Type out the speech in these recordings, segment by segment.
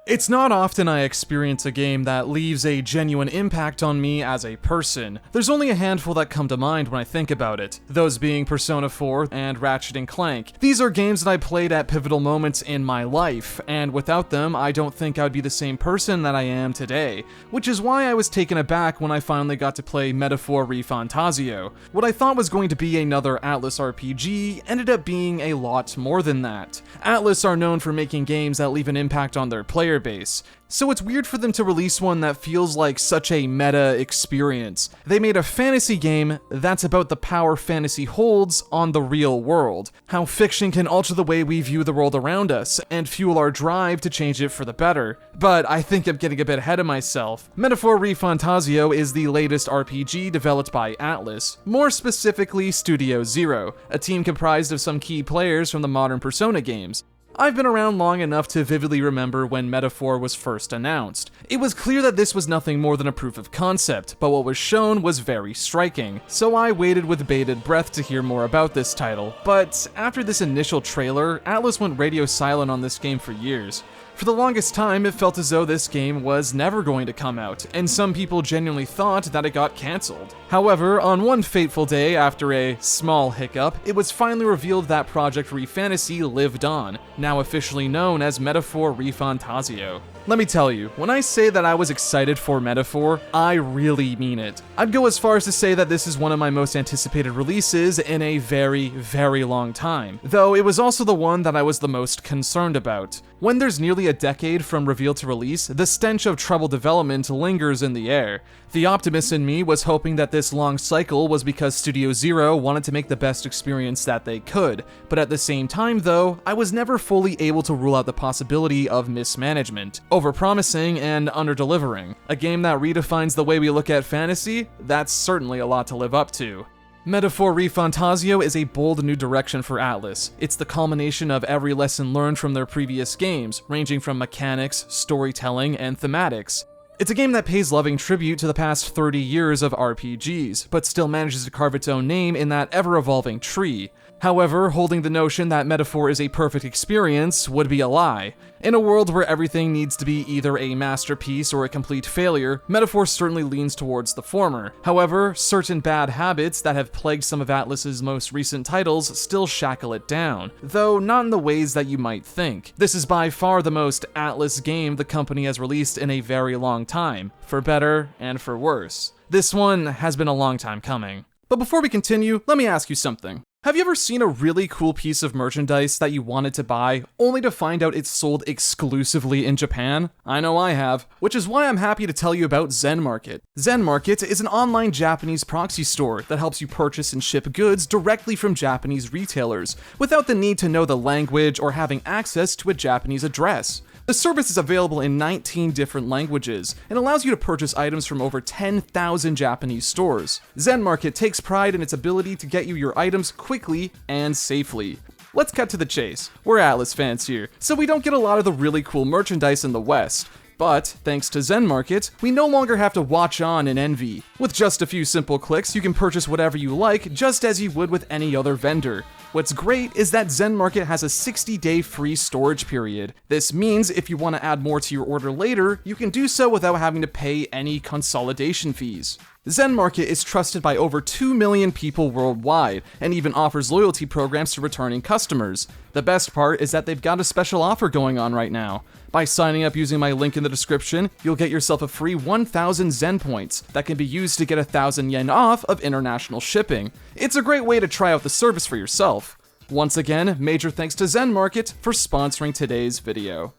It's not often I experience a game that leaves a genuine impact on me as a person. There's only a handful that come to mind when I think about it, those being Persona 4 and Ratchet Clank. These are games that I played at pivotal moments in my life, and without them, I don't think I'd be the same person that I am today, which is why I was taken aback when I finally got to play Metaphor ReFantazio. What I thought was going to be another Atlus RPG ended up being a lot more than that. Atlus are known for making games that leave an impact on their player base, so it's weird for them to release one that feels like such a meta experience. They made a fantasy game that's about the power fantasy holds on the real world, how fiction can alter the way we view the world around us, and fuel our drive to change it for the better. But I think I'm getting a bit ahead of myself. Metaphor ReFantazio is the latest RPG developed by Atlus, more specifically Studio Zero, a team comprised of some key players from the modern Persona games. I've been around long enough to vividly remember when Metaphor was first announced. It was clear that this was nothing more than a proof of concept, but what was shown was very striking, so I waited with bated breath to hear more about this title. But after this initial trailer, Atlus went radio silent on this game for years. For the longest time, it felt as though this game was never going to come out, and some people genuinely thought that it got cancelled. However, on one fateful day after a small hiccup, it was finally revealed that Project ReFantasy lived on, now officially known as Metaphor ReFantazio. Let me tell you, when I say that I was excited for Metaphor, I really mean it. I'd go as far as to say that this is one of my most anticipated releases in a very, very long time, though it was also the one that I was the most concerned about. When there's nearly a decade from reveal to release, the stench of troubled development lingers in the air. The optimist in me was hoping that this long cycle was because Studio Zero wanted to make the best experience that they could, but at the same time though, I was never fully able to rule out the possibility of mismanagement, overpromising and underdelivering. A game that redefines the way we look at fantasy? That's certainly a lot to live up to. Metaphor ReFantazio is a bold new direction for Atlus. It's the culmination of every lesson learned from their previous games, ranging from mechanics, storytelling, and thematics. It's a game that pays loving tribute to the past 30 years of RPGs, but still manages to carve its own name in that ever-evolving tree. However, holding the notion that Metaphor is a perfect experience would be a lie. In a world where everything needs to be either a masterpiece or a complete failure, Metaphor certainly leans towards the former. However, certain bad habits that have plagued some of Atlus's most recent titles still shackle it down, though not in the ways that you might think. This is by far the most Atlus game the company has released in a very long time, for better and for worse. This one has been a long time coming. But before we continue, let me ask you something. Have you ever seen a really cool piece of merchandise that you wanted to buy, only to find out it's sold exclusively in Japan? I know I have, which is why I'm happy to tell you about Zen Market. Zen Market is an online Japanese proxy store that helps you purchase and ship goods directly from Japanese retailers, without the need to know the language or having access to a Japanese address. The service is available in 19 different languages and allows you to purchase items from over 10,000 Japanese stores. Zen Market takes pride in its ability to get you your items quickly and safely. Let's cut to the chase. We're Atlus fans here, so we don't get a lot of the really cool merchandise in the West. But, thanks to Zen Market, we no longer have to watch on in envy. With just a few simple clicks, you can purchase whatever you like, just as you would with any other vendor. What's great is that Zen Market has a 60-day free storage period. This means if you want to add more to your order later, you can do so without having to pay any consolidation fees. Zen Market is trusted by over 2 million people worldwide, and even offers loyalty programs to returning customers. The best part is that they've got a special offer going on right now. By signing up using my link in the description, you'll get yourself a free 1,000 Zen points that can be used to get 1,000 yen off of international shipping. It's a great way to try out the service for yourself. Once again, major thanks to Zen Market for sponsoring today's video.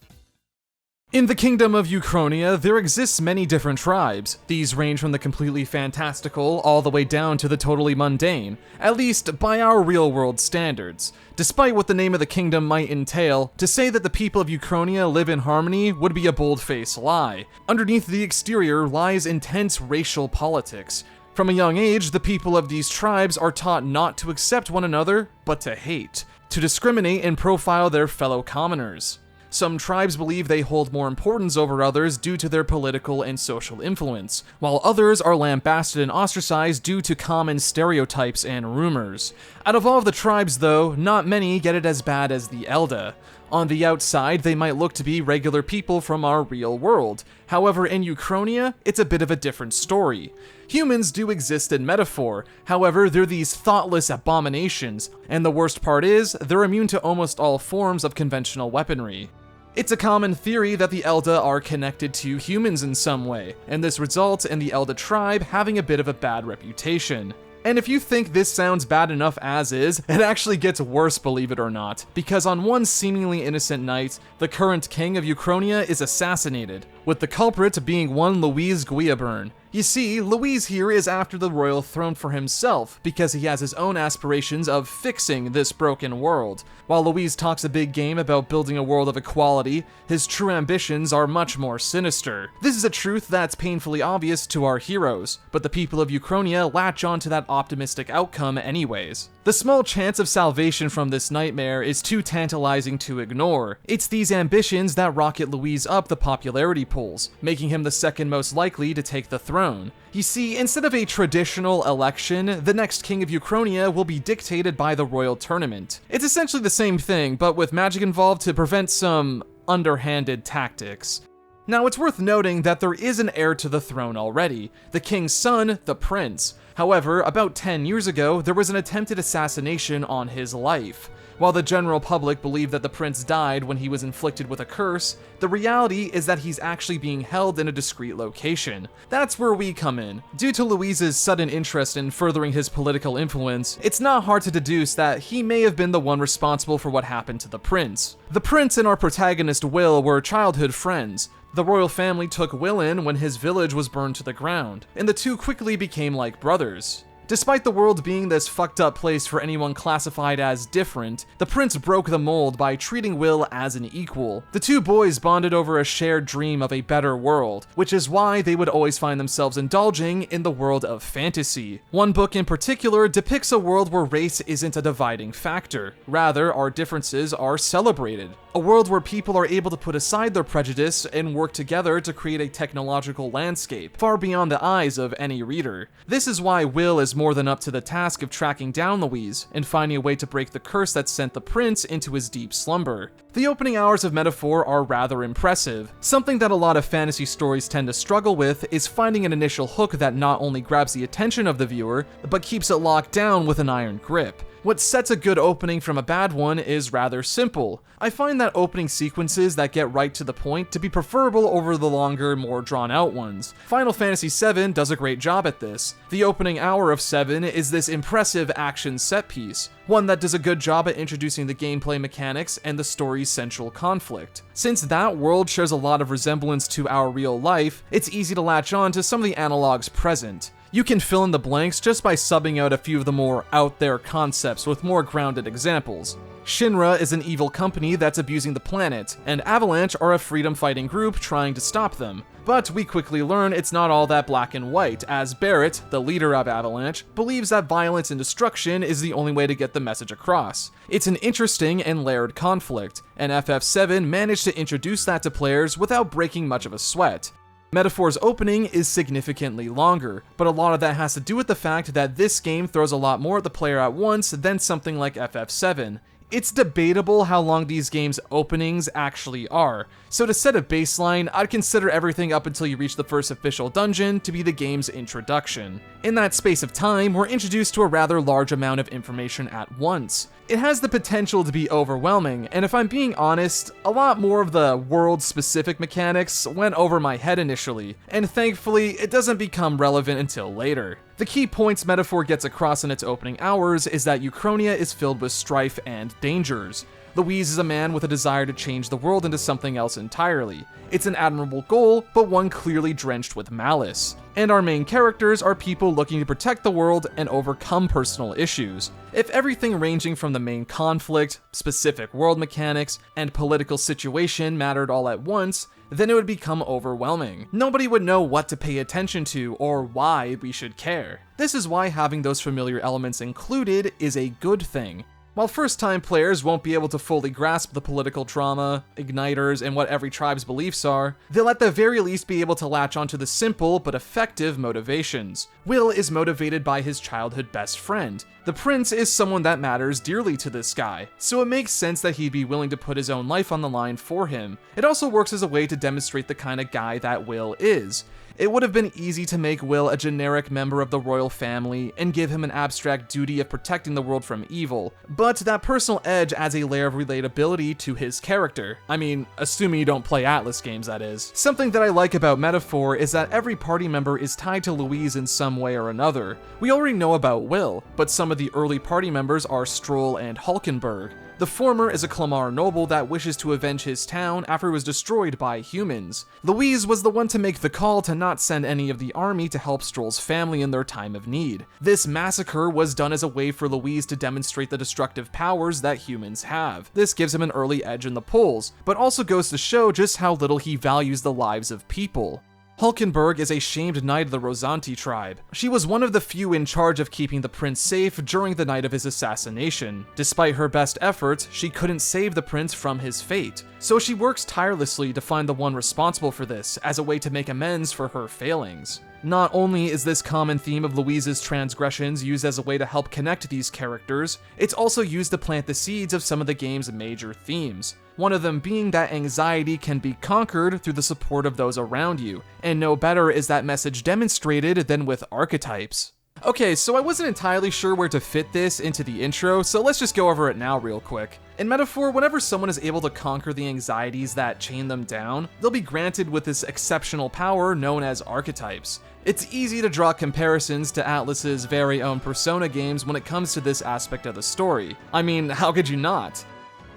In the Kingdom of Euchronia, there exists many different tribes. These range from the completely fantastical all the way down to the totally mundane, at least by our real-world standards. Despite what the name of the kingdom might entail, to say that the people of Euchronia live in harmony would be a bold-faced lie. Underneath the exterior lies intense racial politics. From a young age, the people of these tribes are taught not to accept one another, but to hate, to discriminate and profile their fellow commoners. Some tribes believe they hold more importance over others due to their political and social influence, while others are lambasted and ostracized due to common stereotypes and rumors. Out of all of the tribes though, not many get it as bad as the Elda. On the outside, they might look to be regular people from our real world. However, in Euchronia, it's a bit of a different story. Humans do exist in metaphor, however, they're these thoughtless abominations, and the worst part is, they're immune to almost all forms of conventional weaponry. It's a common theory that the Elda are connected to humans in some way, and this results in the Elda tribe having a bit of a bad reputation. And if you think this sounds bad enough as is, it actually gets worse, believe it or not, because on one seemingly innocent night, the current king of Euchronia is assassinated, with the culprit being one Louise Guillaburn. You see, Louise here is after the royal throne for himself, because he has his own aspirations of fixing this broken world. While Louise talks a big game about building a world of equality, his true ambitions are much more sinister. This is a truth that's painfully obvious to our heroes, but the people of Euchronia latch on to that optimistic outcome anyways. The small chance of salvation from this nightmare is too tantalizing to ignore. It's these ambitions that rocket Louise up the popularity polls, making him the second most likely to take the throne. You see, instead of a traditional election, the next king of Euchronia will be dictated by the royal tournament. It's essentially the same thing, but with magic involved to prevent some underhanded tactics. Now, it's worth noting that there is an heir to the throne already, the king's son, the prince. However, about 10 years ago, there was an attempted assassination on his life. While the general public believed that the prince died when he was inflicted with a curse, the reality is that he's actually being held in a discreet location. That's where we come in. Due to Louise's sudden interest in furthering his political influence, it's not hard to deduce that he may have been the one responsible for what happened to the prince. The prince and our protagonist Will were childhood friends. The royal family took Will in when his village was burned to the ground, and the two quickly became like brothers. Despite the world being this fucked up place for anyone classified as different, the prince broke the mold by treating Will as an equal. The two boys bonded over a shared dream of a better world, which is why they would always find themselves indulging in the world of fantasy. One book in particular depicts a world where race isn't a dividing factor. Rather, our differences are celebrated. A world where people are able to put aside their prejudice and work together to create a technological landscape, far beyond the eyes of any reader. This is why Will is more than up to the task of tracking down Louise and finding a way to break the curse that sent the prince into his deep slumber. The opening hours of Metaphor are rather impressive. Something that a lot of fantasy stories tend to struggle with is finding an initial hook that not only grabs the attention of the viewer, but keeps it locked down with an iron grip. What sets a good opening from a bad one is rather simple. I find that opening sequences that get right to the point to be preferable over the longer, more drawn-out ones. Final Fantasy VII does a great job at this. The opening hour of 7 is this impressive action set piece, one that does a good job at introducing the gameplay mechanics and the story's central conflict. Since that world shares a lot of resemblance to our real life, it's easy to latch on to some of the analogs present. You can fill in the blanks just by subbing out a few of the more out-there concepts with more grounded examples. Shinra is an evil company that's abusing the planet, and Avalanche are a freedom-fighting group trying to stop them. But we quickly learn it's not all that black and white, as Barrett, the leader of Avalanche, believes that violence and destruction is the only way to get the message across. It's an interesting and layered conflict, and FF7 managed to introduce that to players without breaking much of a sweat. Metaphor's opening is significantly longer, but a lot of that has to do with the fact that this game throws a lot more at the player at once than something like FF7. It's debatable how long these games' openings actually are, so to set a baseline, I'd consider everything up until you reach the first official dungeon to be the game's introduction. In that space of time, we're introduced to a rather large amount of information at once. It has the potential to be overwhelming, and if I'm being honest, a lot more of the world-specific mechanics went over my head initially, and thankfully, it doesn't become relevant until later. The key points Metaphor gets across in its opening hours is that Euchronia is filled with strife and dangers. Louise is a man with a desire to change the world into something else entirely. It's an admirable goal, but one clearly drenched with malice. And our main characters are people looking to protect the world and overcome personal issues. If everything ranging from the main conflict, specific world mechanics, and political situation mattered all at once, then it would become overwhelming. Nobody would know what to pay attention to or why we should care. This is why having those familiar elements included is a good thing. While first-time players won't be able to fully grasp the political drama, igniters, and what every tribe's beliefs are, they'll at the very least be able to latch onto the simple but effective motivations. Will is motivated by his childhood best friend, The prince is someone that matters dearly to this guy, so it makes sense that he'd be willing to put his own life on the line for him. It also works as a way to demonstrate the kind of guy that Will is. It would have been easy to make Will a generic member of the royal family and give him an abstract duty of protecting the world from evil, but that personal edge adds a layer of relatability to his character. I mean, assuming you don't play Atlus games, that is. Something that I like about Metaphor is that every party member is tied to Louise in some way or another. We already know about Will, but some of the early party members are Stroll and Hulkenberg. The former is a Clamar noble that wishes to avenge his town after it was destroyed by humans. Louise was the one to make the call to not send any of the army to help Stroll's family in their time of need. This massacre was done as a way for Louise to demonstrate the destructive powers that humans have. This gives him an early edge in the polls, but also goes to show just how little he values the lives of people. Hulkenberg is a shamed knight of the Rosanti tribe. She was one of the few in charge of keeping the prince safe during the night of his assassination. Despite her best efforts, she couldn't save the prince from his fate, so she works tirelessly to find the one responsible for this as a way to make amends for her failings. Not only is this common theme of Louise's transgressions used as a way to help connect these characters, it's also used to plant the seeds of some of the game's major themes. One of them being that anxiety can be conquered through the support of those around you, and no better is that message demonstrated than with archetypes. Okay, so I wasn't entirely sure where to fit this into the intro, so let's just go over it now real quick. In Metaphor, whenever someone is able to conquer the anxieties that chain them down, they'll be granted with this exceptional power known as archetypes. It's easy to draw comparisons to Atlus's very own Persona games when it comes to this aspect of the story. I mean, how could you not?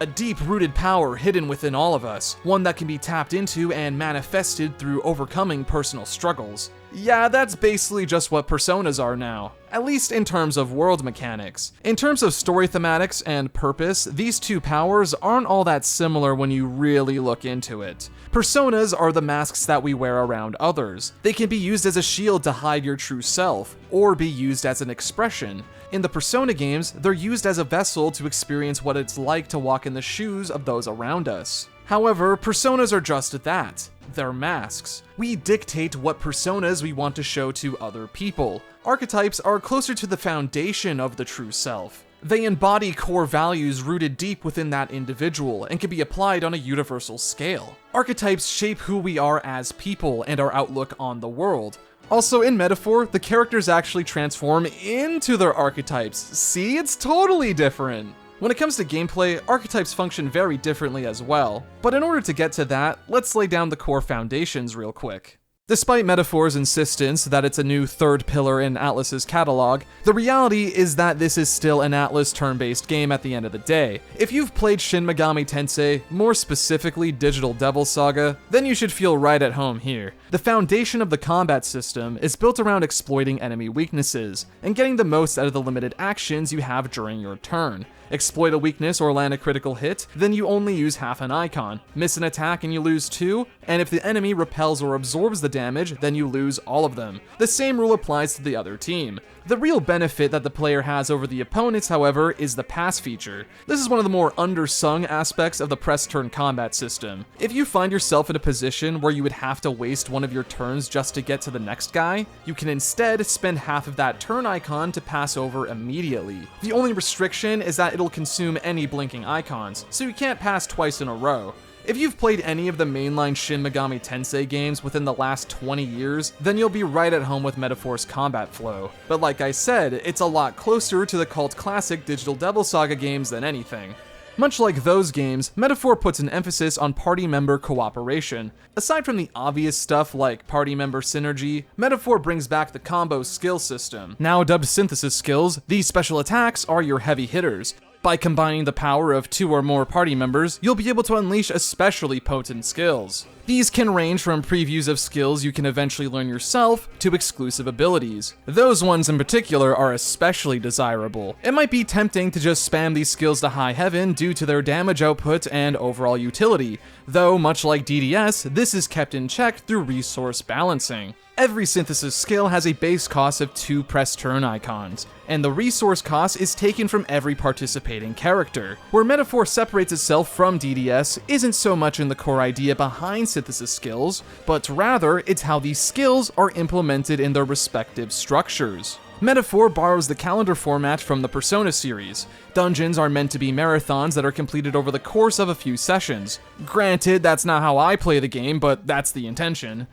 A deep-rooted power hidden within all of us, one that can be tapped into and manifested through overcoming personal struggles. Yeah, that's basically just what Personas are now, at least in terms of world mechanics. In terms of story thematics and purpose, these two powers aren't all that similar when you really look into it. Personas are the masks that we wear around others. They can be used as a shield to hide your true self, or be used as an expression. In the Persona games, they're used as a vessel to experience what it's like to walk in the shoes of those around us. However, personas are just that. They're masks. We dictate what personas we want to show to other people. Archetypes are closer to the foundation of the true self. They embody core values rooted deep within that individual and can be applied on a universal scale. Archetypes shape who we are as people and our outlook on the world. Also, in Metaphor, the characters actually transform into their archetypes. See, it's totally different. When it comes to gameplay, archetypes function very differently as well. But in order to get to that, let's lay down the core foundations real quick. Despite Metaphor's insistence that it's a new third pillar in Atlus's catalog, the reality is that this is still an Atlus turn-based game at the end of the day. If you've played Shin Megami Tensei, more specifically Digital Devil Saga, then you should feel right at home here. The foundation of the combat system is built around exploiting enemy weaknesses, and getting the most out of the limited actions you have during your turn. Exploit a weakness or land a critical hit, then you only use half an icon. Miss an attack and you lose 2, and if the enemy repels or absorbs the damage, then you lose all of them. The same rule applies to the other team. The real benefit that the player has over the opponents, however, is the pass feature. This is one of the more undersung aspects of the press turn combat system. If you find yourself in a position where you would have to waste one of your turns just to get to the next guy, you can instead spend half of that turn icon to pass over immediately. The only restriction is that it'll consume any blinking icons, so you can't pass twice in a row. If you've played any of the mainline Shin Megami Tensei games within the last 20 years, then you'll be right at home with Metaphor's combat flow. But like I said, it's a lot closer to the cult classic Digital Devil Saga games than anything. Much like those games, Metaphor puts an emphasis on party member cooperation. Aside from the obvious stuff like party member synergy, Metaphor brings back the combo skill system. Now dubbed synthesis skills, these special attacks are your heavy hitters. By combining the power of 2 or more party members, you'll be able to unleash especially potent skills. These can range from previews of skills you can eventually learn yourself to exclusive abilities. Those ones in particular are especially desirable. It might be tempting to just spam these skills to high heaven due to their damage output and overall utility, though much like DDS, this is kept in check through resource balancing. Every synthesis skill has a base cost of 2 press turn icons, and the resource cost is taken from every participating character. Where Metaphor separates itself from DDS isn't so much in the core idea behind synthesis skills, but rather it's how these skills are implemented in their respective structures. Metaphor borrows the calendar format from the Persona series. Dungeons are meant to be marathons that are completed over the course of a few sessions. Granted, that's not how I play the game, but that's the intention.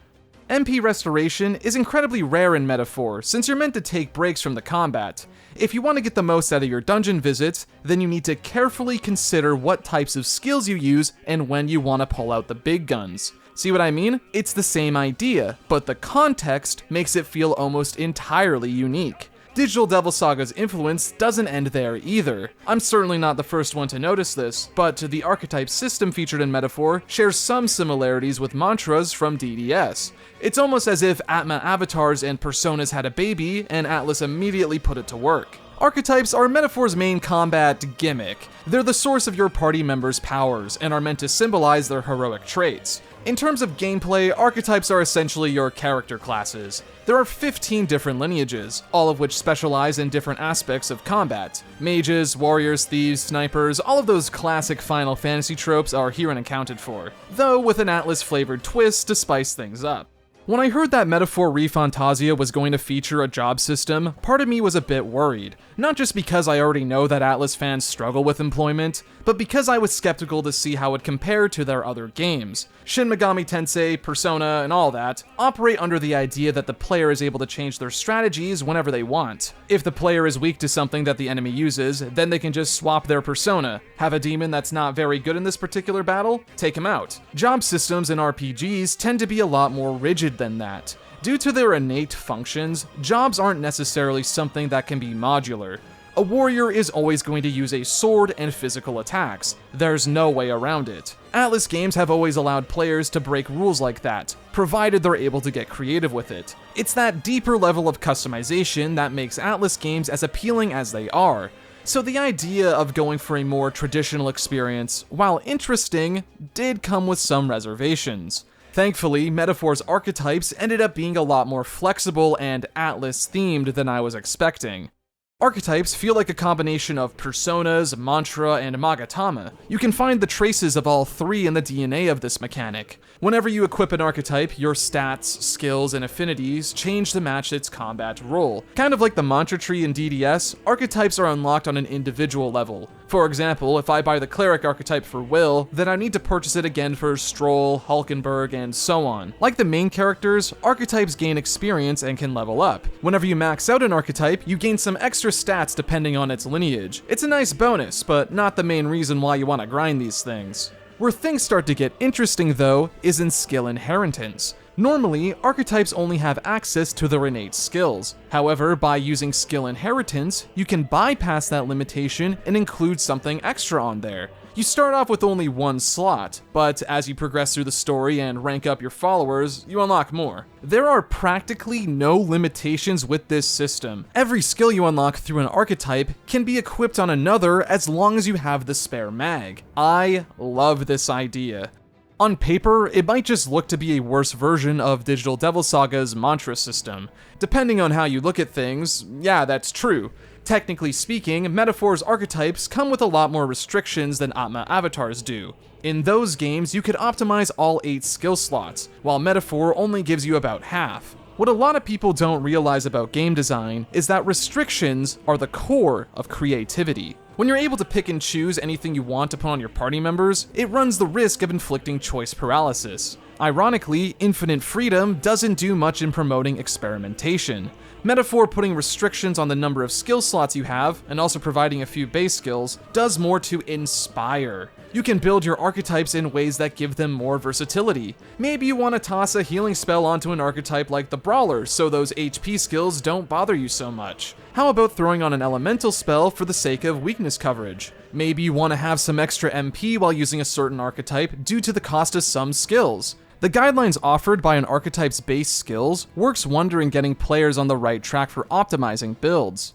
MP restoration is incredibly rare in Metaphor, since you're meant to take breaks from the combat. If you want to get the most out of your dungeon visits, then you need to carefully consider what types of skills you use and when you want to pull out the big guns. See what I mean? It's the same idea, but the context makes it feel almost entirely unique. Digital Devil Saga's influence doesn't end there either. I'm certainly not the first one to notice this, but the archetype system featured in Metaphor shares some similarities with mantras from DDS. It's almost as if Atma avatars and personas had a baby, and Atlus immediately put it to work. Archetypes are Metaphor's main combat gimmick. They're the source of your party members' powers, and are meant to symbolize their heroic traits. In terms of gameplay, archetypes are essentially your character classes. There are 15 different lineages, all of which specialize in different aspects of combat. Mages, warriors, thieves, snipers, all of those classic Final Fantasy tropes are here and accounted for, though with an Atlus-flavored twist to spice things up. When I heard that Metaphor ReFantazio was going to feature a job system, part of me was a bit worried. Not just because I already know that Atlus fans struggle with employment, but because I was skeptical to see how it compared to their other games. Shin Megami Tensei, Persona, and all that operate under the idea that the player is able to change their strategies whenever they want. If the player is weak to something that the enemy uses, then they can just swap their persona. Have a demon that's not very good in this particular battle? Take him out. Job systems in RPGs tend to be a lot more rigid than that. Due to their innate functions, jobs aren't necessarily something that can be modular. A warrior is always going to use a sword and physical attacks. There's no way around it. Atlus games have always allowed players to break rules like that, provided they're able to get creative with it. It's that deeper level of customization that makes Atlus games as appealing as they are. So the idea of going for a more traditional experience, while interesting, did come with some reservations. Thankfully, Metaphor's archetypes ended up being a lot more flexible and Atlus-themed than I was expecting. Archetypes feel like a combination of personas, mantra, and magatama. You can find the traces of all three in the DNA of this mechanic. Whenever you equip an archetype, your stats, skills, and affinities change to match its combat role. Kind of like the mantra tree in DDS, archetypes are unlocked on an individual level. For example, if I buy the cleric archetype for Will, then I need to purchase it again for Stroll, Hulkenberg, and so on. Like the main characters, archetypes gain experience and can level up. Whenever you max out an archetype, you gain some extra stats depending on its lineage. It's a nice bonus, but not the main reason why you want to grind these things. Where things start to get interesting though, is in skill inheritance. Normally, archetypes only have access to their innate skills. However, by using skill inheritance, you can bypass that limitation and include something extra on there. You start off with only one slot, but as you progress through the story and rank up your followers, you unlock more. There are practically no limitations with this system. Every skill you unlock through an archetype can be equipped on another as long as you have the spare mag. I love this idea. On paper, it might just look to be a worse version of Digital Devil Saga's mantra system. Depending on how you look at things, yeah, that's true. Technically speaking, Metaphor's archetypes come with a lot more restrictions than Atma avatars do. In those games, you could optimize all 8 skill slots, while Metaphor only gives you about half. What a lot of people don't realize about game design is that restrictions are the core of creativity. When you're able to pick and choose anything you want to put on your party members, it runs the risk of inflicting choice paralysis. Ironically, infinite freedom doesn't do much in promoting experimentation. Metaphor putting restrictions on the number of skill slots you have, and also providing a few base skills, does more to inspire. You can build your archetypes in ways that give them more versatility. Maybe you want to toss a healing spell onto an archetype like the Brawler, so those HP skills don't bother you so much. How about throwing on an elemental spell for the sake of weakness coverage? Maybe you want to have some extra MP while using a certain archetype due to the cost of some skills. The guidelines offered by an archetype's base skills works wonder in getting players on the right track for optimizing builds.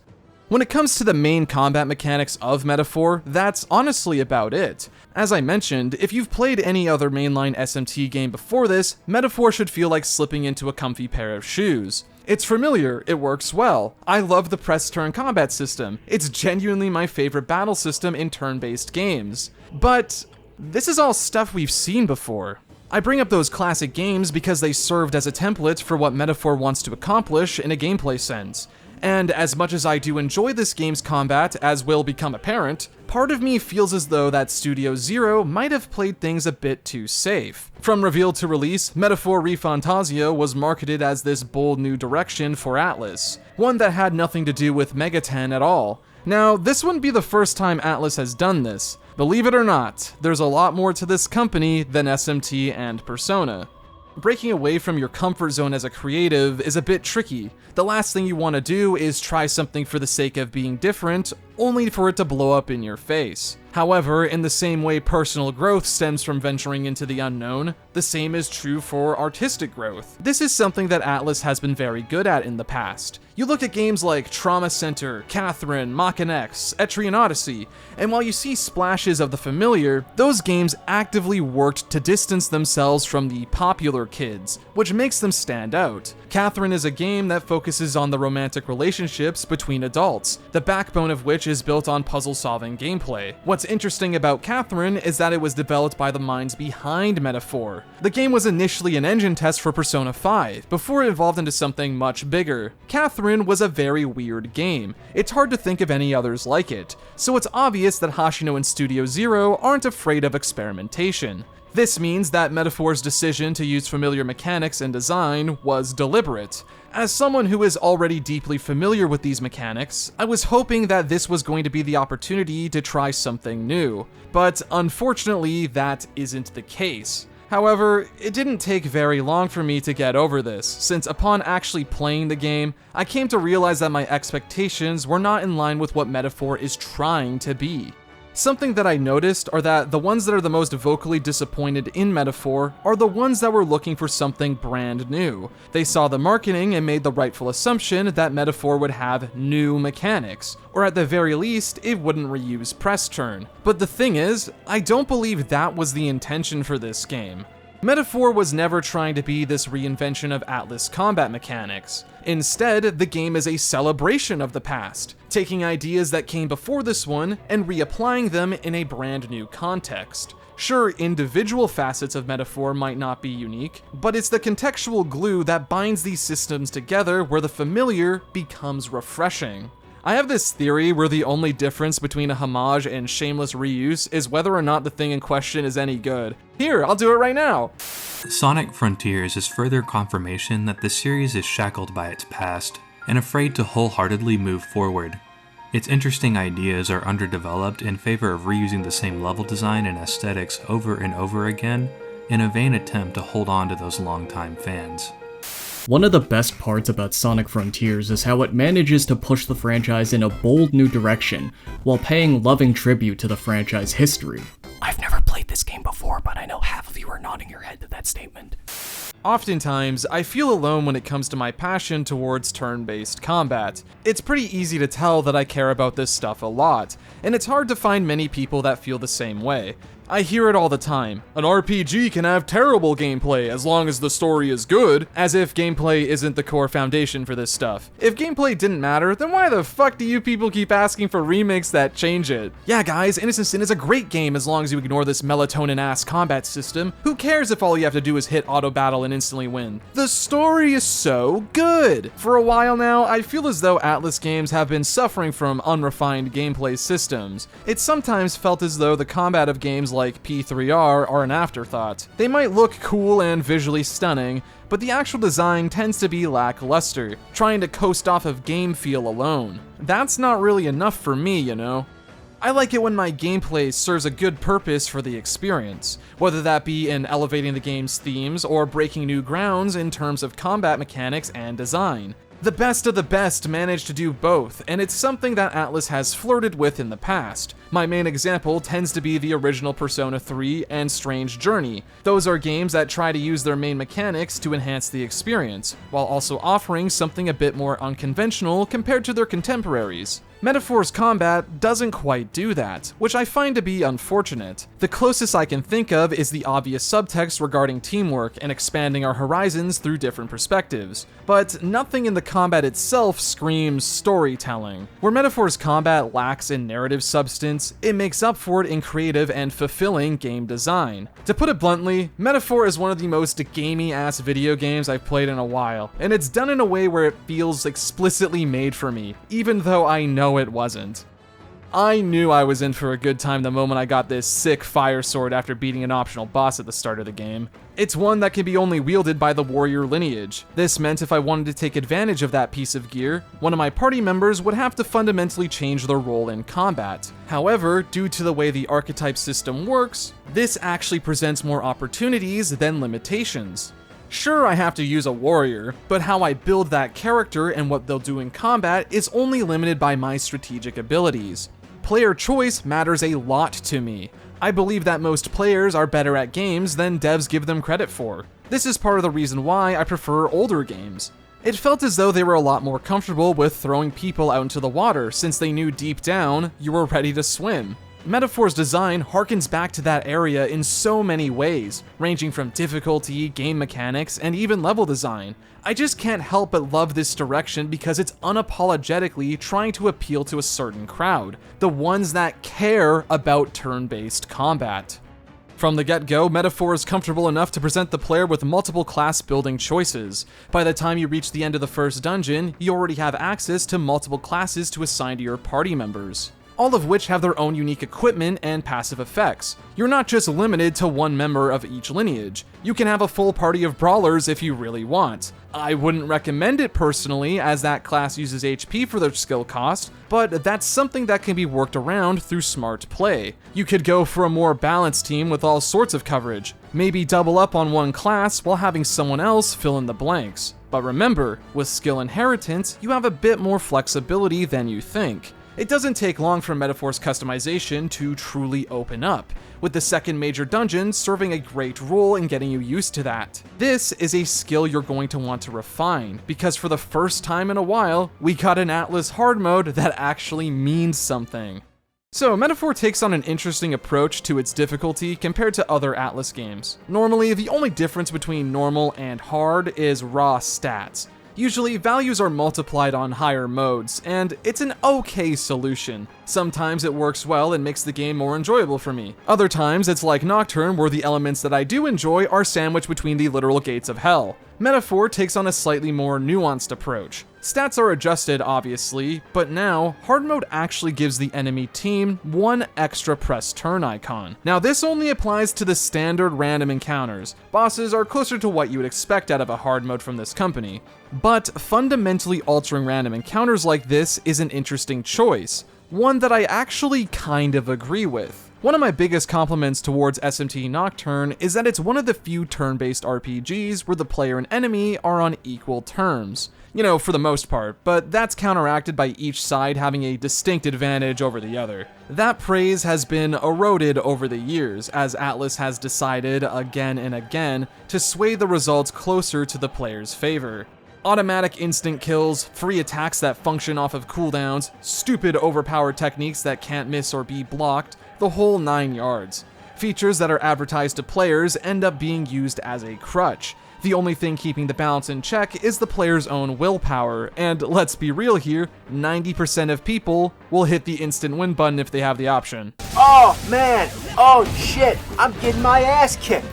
When it comes to the main combat mechanics of Metaphor, that's honestly about it. As I mentioned, if you've played any other mainline SMT game before this, Metaphor should feel like slipping into a comfy pair of shoes. It's familiar, it works well. I love the press turn combat system. It's genuinely my favorite battle system in turn-based games. But this is all stuff we've seen before. I bring up those classic games because they served as a template for what Metaphor wants to accomplish in a gameplay sense. And as much as I do enjoy this game's combat, as will become apparent, part of me feels as though that Studio Zero might have played things a bit too safe. From reveal to release, Metaphor ReFantazio was marketed as this bold new direction for Atlus, one that had nothing to do with Megaten at all. Now, this wouldn't be the first time Atlus has done this. Believe it or not, there's a lot more to this company than SMT and Persona. Breaking away from your comfort zone as a creative is a bit tricky. The last thing you want to do is try something for the sake of being different, only for it to blow up in your face. However, in the same way personal growth stems from venturing into the unknown, the same is true for artistic growth. This is something that Atlus has been very good at in the past. You look at games like Trauma Center, Catherine, Mach X, Etrian Odyssey, and while you see splashes of the familiar, those games actively worked to distance themselves from the popular kids, which makes them stand out. Catherine is a game that focuses on the romantic relationships between adults, the backbone of which is built on puzzle-solving gameplay. What's interesting about Catherine is that it was developed by the minds behind Metaphor. The game was initially an engine test for Persona 5, before it evolved into something much bigger. Catherine was a very weird game. It's hard to think of any others like it, so it's obvious that Hashino and Studio Zero aren't afraid of experimentation. This means that Metaphor's decision to use familiar mechanics and design was deliberate. As someone who is already deeply familiar with these mechanics, I was hoping that this was going to be the opportunity to try something new, but unfortunately that isn't the case. However, it didn't take very long for me to get over this, since upon actually playing the game, I came to realize that my expectations were not in line with what Metaphor is trying to be. Something that I noticed are that the ones that are the most vocally disappointed in Metaphor are the ones that were looking for something brand new. They saw the marketing and made the rightful assumption that Metaphor would have new mechanics, or at the very least, it wouldn't reuse press turn. But the thing is, I don't believe that was the intention for this game. Metaphor was never trying to be this reinvention of Atlus combat mechanics. Instead, the game is a celebration of the past, taking ideas that came before this one and reapplying them in a brand new context. Sure, individual facets of Metaphor might not be unique, but it's the contextual glue that binds these systems together where the familiar becomes refreshing. I have this theory where the only difference between a homage and shameless reuse is whether or not the thing in question is any good. Here, I'll do it right now! Sonic Frontiers is further confirmation that the series is shackled by its past and afraid to wholeheartedly move forward. Its interesting ideas are underdeveloped in favor of reusing the same level design and aesthetics over and over again in a vain attempt to hold on to those longtime fans. One of the best parts about Sonic Frontiers is how it manages to push the franchise in a bold new direction, while paying loving tribute to the franchise history. I've never played this game before, but I know half of you are nodding your head to that statement. Oftentimes, I feel alone when it comes to my passion towards turn-based combat. It's pretty easy to tell that I care about this stuff a lot, and it's hard to find many people that feel the same way. I hear it all the time. An RPG can have terrible gameplay as long as the story is good, as if gameplay isn't the core foundation for this stuff. If gameplay didn't matter, then why the fuck do you people keep asking for remakes that change it? Yeah guys, Innocent Sin is a great game as long as you ignore this melatonin-ass combat system. Who cares if all you have to do is hit auto battle and instantly win? The story is so good! For a while now, I feel as though Atlus games have been suffering from unrefined gameplay systems. It's sometimes felt as though the combat of games like P3R are an afterthought. They might look cool and visually stunning, but the actual design tends to be lackluster, trying to coast off of game feel alone. That's not really enough for me, you know? I like it when my gameplay serves a good purpose for the experience, whether that be in elevating the game's themes or breaking new grounds in terms of combat mechanics and design. The best of the best manage to do both, and it's something that Atlus has flirted with in the past. My main example tends to be the original Persona 3 and Strange Journey. Those are games that try to use their main mechanics to enhance the experience, while also offering something a bit more unconventional compared to their contemporaries. Metaphor's combat doesn't quite do that, which I find to be unfortunate. The closest I can think of is the obvious subtext regarding teamwork and expanding our horizons through different perspectives, but nothing in the combat itself screams storytelling. Where Metaphor's combat lacks in narrative substance, it makes up for it in creative and fulfilling game design. To put it bluntly, Metaphor is one of the most gamey-ass video games I've played in a while, and it's done in a way where it feels explicitly made for me, even though I know it wasn't. I knew I was in for a good time the moment I got this sick fire sword after beating an optional boss at the start of the game. It's one that can be only wielded by the warrior lineage. This meant if I wanted to take advantage of that piece of gear, one of my party members would have to fundamentally change their role in combat. However, due to the way the archetype system works, this actually presents more opportunities than limitations. Sure, I have to use a warrior, but how I build that character and what they'll do in combat is only limited by my strategic abilities. Player choice matters a lot to me. I believe that most players are better at games than devs give them credit for. This is part of the reason why I prefer older games. It felt as though they were a lot more comfortable with throwing people out into the water since they knew deep down you were ready to swim. Metaphor's design harkens back to that area in so many ways, ranging from difficulty, game mechanics, and even level design. I just can't help but love this direction because it's unapologetically trying to appeal to a certain crowd, the ones that care about turn-based combat. From the get-go, Metaphor is comfortable enough to present the player with multiple class building choices. By the time you reach the end of the first dungeon, you already have access to multiple classes to assign to your party members, all of which have their own unique equipment and passive effects. You're not just limited to one member of each lineage. You can have a full party of brawlers if you really want. I wouldn't recommend it personally, as that class uses HP for their skill cost, but that's something that can be worked around through smart play. You could go for a more balanced team with all sorts of coverage, maybe double up on one class while having someone else fill in the blanks. But remember, with skill inheritance, you have a bit more flexibility than you think. It doesn't take long for Metaphor's customization to truly open up, with the second major dungeon serving a great role in getting you used to that. This is a skill you're going to want to refine, because for the first time in a while, we got an Atlus hard mode that actually means something. So, Metaphor takes on an interesting approach to its difficulty compared to other Atlus games. Normally, the only difference between normal and hard is raw stats. Usually, values are multiplied on higher modes, and it's an okay solution. Sometimes it works well and makes the game more enjoyable for me. Other times, it's like Nocturne, where the elements that I do enjoy are sandwiched between the literal gates of hell. Metaphor takes on a slightly more nuanced approach. Stats are adjusted, obviously, but now, hard mode actually gives the enemy team one extra press turn icon. Now, this only applies to the standard random encounters. Bosses are closer to what you would expect out of a hard mode from this company. But fundamentally altering random encounters like this is an interesting choice, one that I actually kind of agree with. One of my biggest compliments towards SMT Nocturne is that it's one of the few turn-based RPGs where the player and enemy are on equal terms. You know, for the most part, but that's counteracted by each side having a distinct advantage over the other. That praise has been eroded over the years, as Atlus has decided again and again to sway the results closer to the player's favor. Automatic instant kills, free attacks that function off of cooldowns, stupid overpowered techniques that can't miss or be blocked, the whole 9 yards. Features that are advertised to players end up being used as a crutch. The only thing keeping the balance in check is the player's own willpower, and let's be real here, 90% of people will hit the instant win button if they have the option. Oh man, oh shit, I'm getting my ass kicked.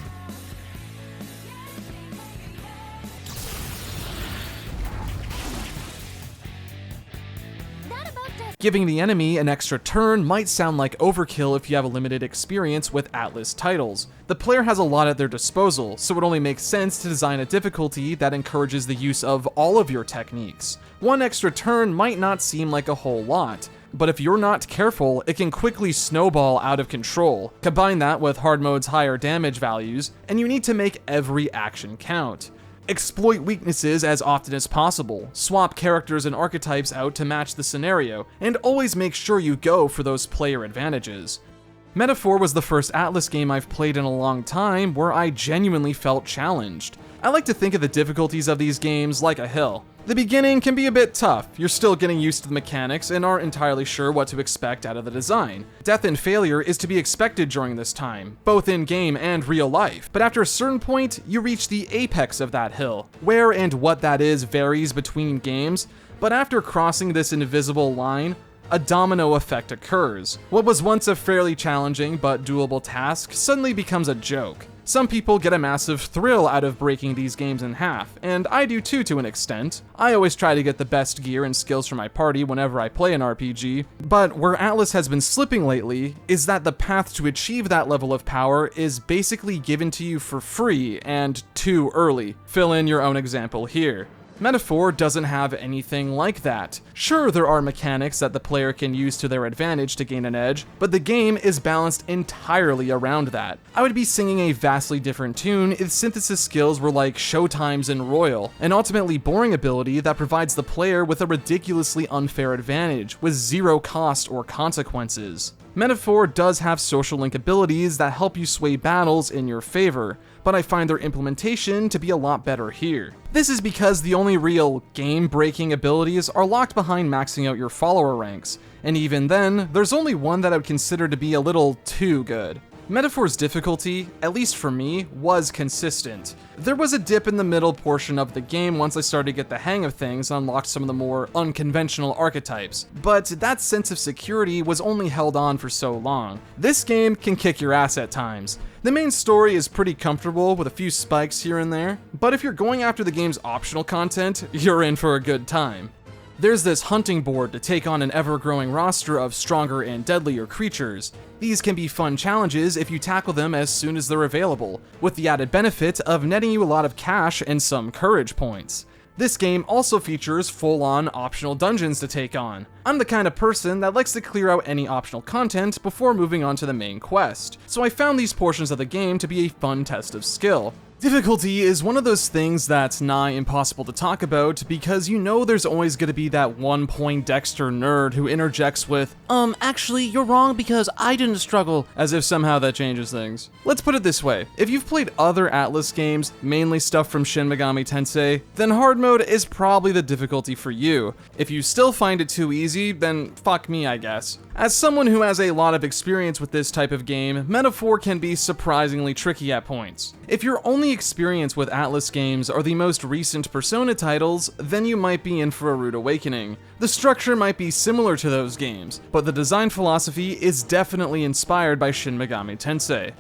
Giving the enemy an extra turn might sound like overkill if you have a limited experience with Atlus titles. The player has a lot at their disposal, so it only makes sense to design a difficulty that encourages the use of all of your techniques. One extra turn might not seem like a whole lot, but if you're not careful, it can quickly snowball out of control. Combine that with hard mode's higher damage values, and you need to make every action count. Exploit weaknesses as often as possible, swap characters and archetypes out to match the scenario, and always make sure you go for those player advantages. Metaphor was the first Atlus game I've played in a long time where I genuinely felt challenged. I like to think of the difficulties of these games like a hill. The beginning can be a bit tough, you're still getting used to the mechanics and aren't entirely sure what to expect out of the design. Death and failure is to be expected during this time, both in game and real life, but after a certain point, you reach the apex of that hill. Where and what that is varies between games, but after crossing this invisible line, a domino effect occurs. What was once a fairly challenging but doable task suddenly becomes a joke. Some people get a massive thrill out of breaking these games in half, and I do too to an extent. I always try to get the best gear and skills for my party whenever I play an RPG, but where Atlus has been slipping lately is that the path to achieve that level of power is basically given to you for free and too early. Fill in your own example here. Metaphor doesn't have anything like that. Sure, there are mechanics that the player can use to their advantage to gain an edge, but the game is balanced entirely around that. I would be singing a vastly different tune if synthesis skills were like Showtime's in Royal, an ultimately boring ability that provides the player with a ridiculously unfair advantage, with zero cost or consequences. Metaphor does have social link abilities that help you sway battles in your favor, but I find their implementation to be a lot better here. This is because the only real game-breaking abilities are locked behind maxing out your follower ranks, and even then, there's only one that I would consider to be a little too good. Metaphor's difficulty, at least for me, was consistent. There was a dip in the middle portion of the game once I started to get the hang of things and unlocked some of the more unconventional archetypes, but that sense of security was only held on for so long. This game can kick your ass at times. The main story is pretty comfortable with a few spikes here and there, but if you're going after the game's optional content, you're in for a good time. There's this hunting board to take on an ever-growing roster of stronger and deadlier creatures. These can be fun challenges if you tackle them as soon as they're available, with the added benefit of netting you a lot of cash and some courage points. This game also features full-on optional dungeons to take on. I'm the kind of person that likes to clear out any optional content before moving on to the main quest, so I found these portions of the game to be a fun test of skill. Difficulty is one of those things that's nigh impossible to talk about because you know there's always gonna be that one Poindexter nerd who interjects with, actually, you're wrong because I didn't struggle, as if somehow that changes things. Let's put it this way, if you've played other Atlus games, mainly stuff from Shin Megami Tensei, then hard mode is probably the difficulty for you. If you still find it too easy, then fuck me, I guess. As someone who has a lot of experience with this type of game, Metaphor can be surprisingly tricky at points. If your only experience with Atlus games are the most recent Persona titles, then you might be in for a rude awakening. The structure might be similar to those games, but the design philosophy is definitely inspired by Shin Megami Tensei.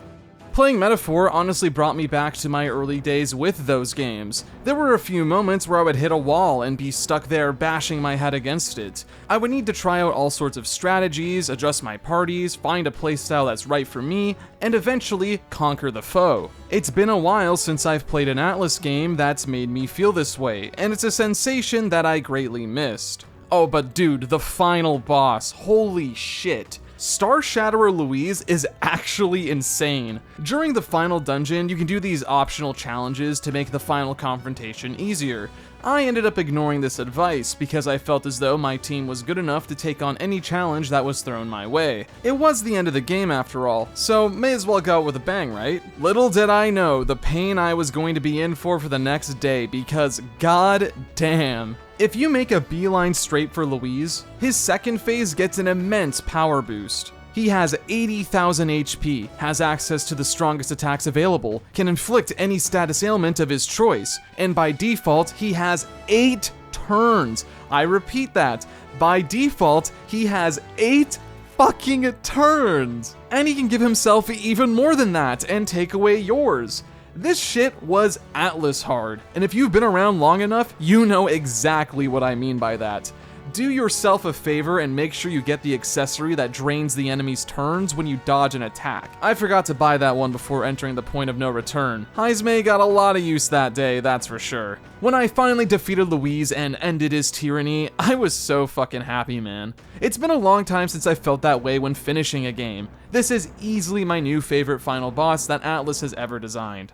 Playing Metaphor honestly brought me back to my early days with those games. There were a few moments where I would hit a wall and be stuck there bashing my head against it. I would need to try out all sorts of strategies, adjust my parties, find a playstyle that's right for me, and eventually conquer the foe. It's been a while since I've played an Atlus game that's made me feel this way, and it's a sensation that I greatly missed. Oh, but dude, the final boss, holy shit. Star Shatterer Louise is actually insane. During the final dungeon, you can do these optional challenges to make the final confrontation easier. I ended up ignoring this advice because I felt as though my team was good enough to take on any challenge that was thrown my way. It was the end of the game after all, so may as well go out with a bang, right? Little did I know the pain I was going to be in for the next day because god damn. If you make a beeline straight for Louise, his second phase gets an immense power boost. He has 80,000 HP, has access to the strongest attacks available, can inflict any status ailment of his choice, and by default, he has 8 turns. I repeat that, by default, he has 8 fucking turns! And he can give himself even more than that and take away yours. This shit was Atlus hard, and if you've been around long enough, you know exactly what I mean by that. Do yourself a favor and make sure you get the accessory that drains the enemy's turns when you dodge an attack. I forgot to buy that one before entering the point of no return. Heizme got a lot of use that day, that's for sure. When I finally defeated Louise and ended his tyranny, I was so fucking happy, man. It's been a long time since I felt that way when finishing a game. This is easily my new favorite final boss that Atlus has ever designed.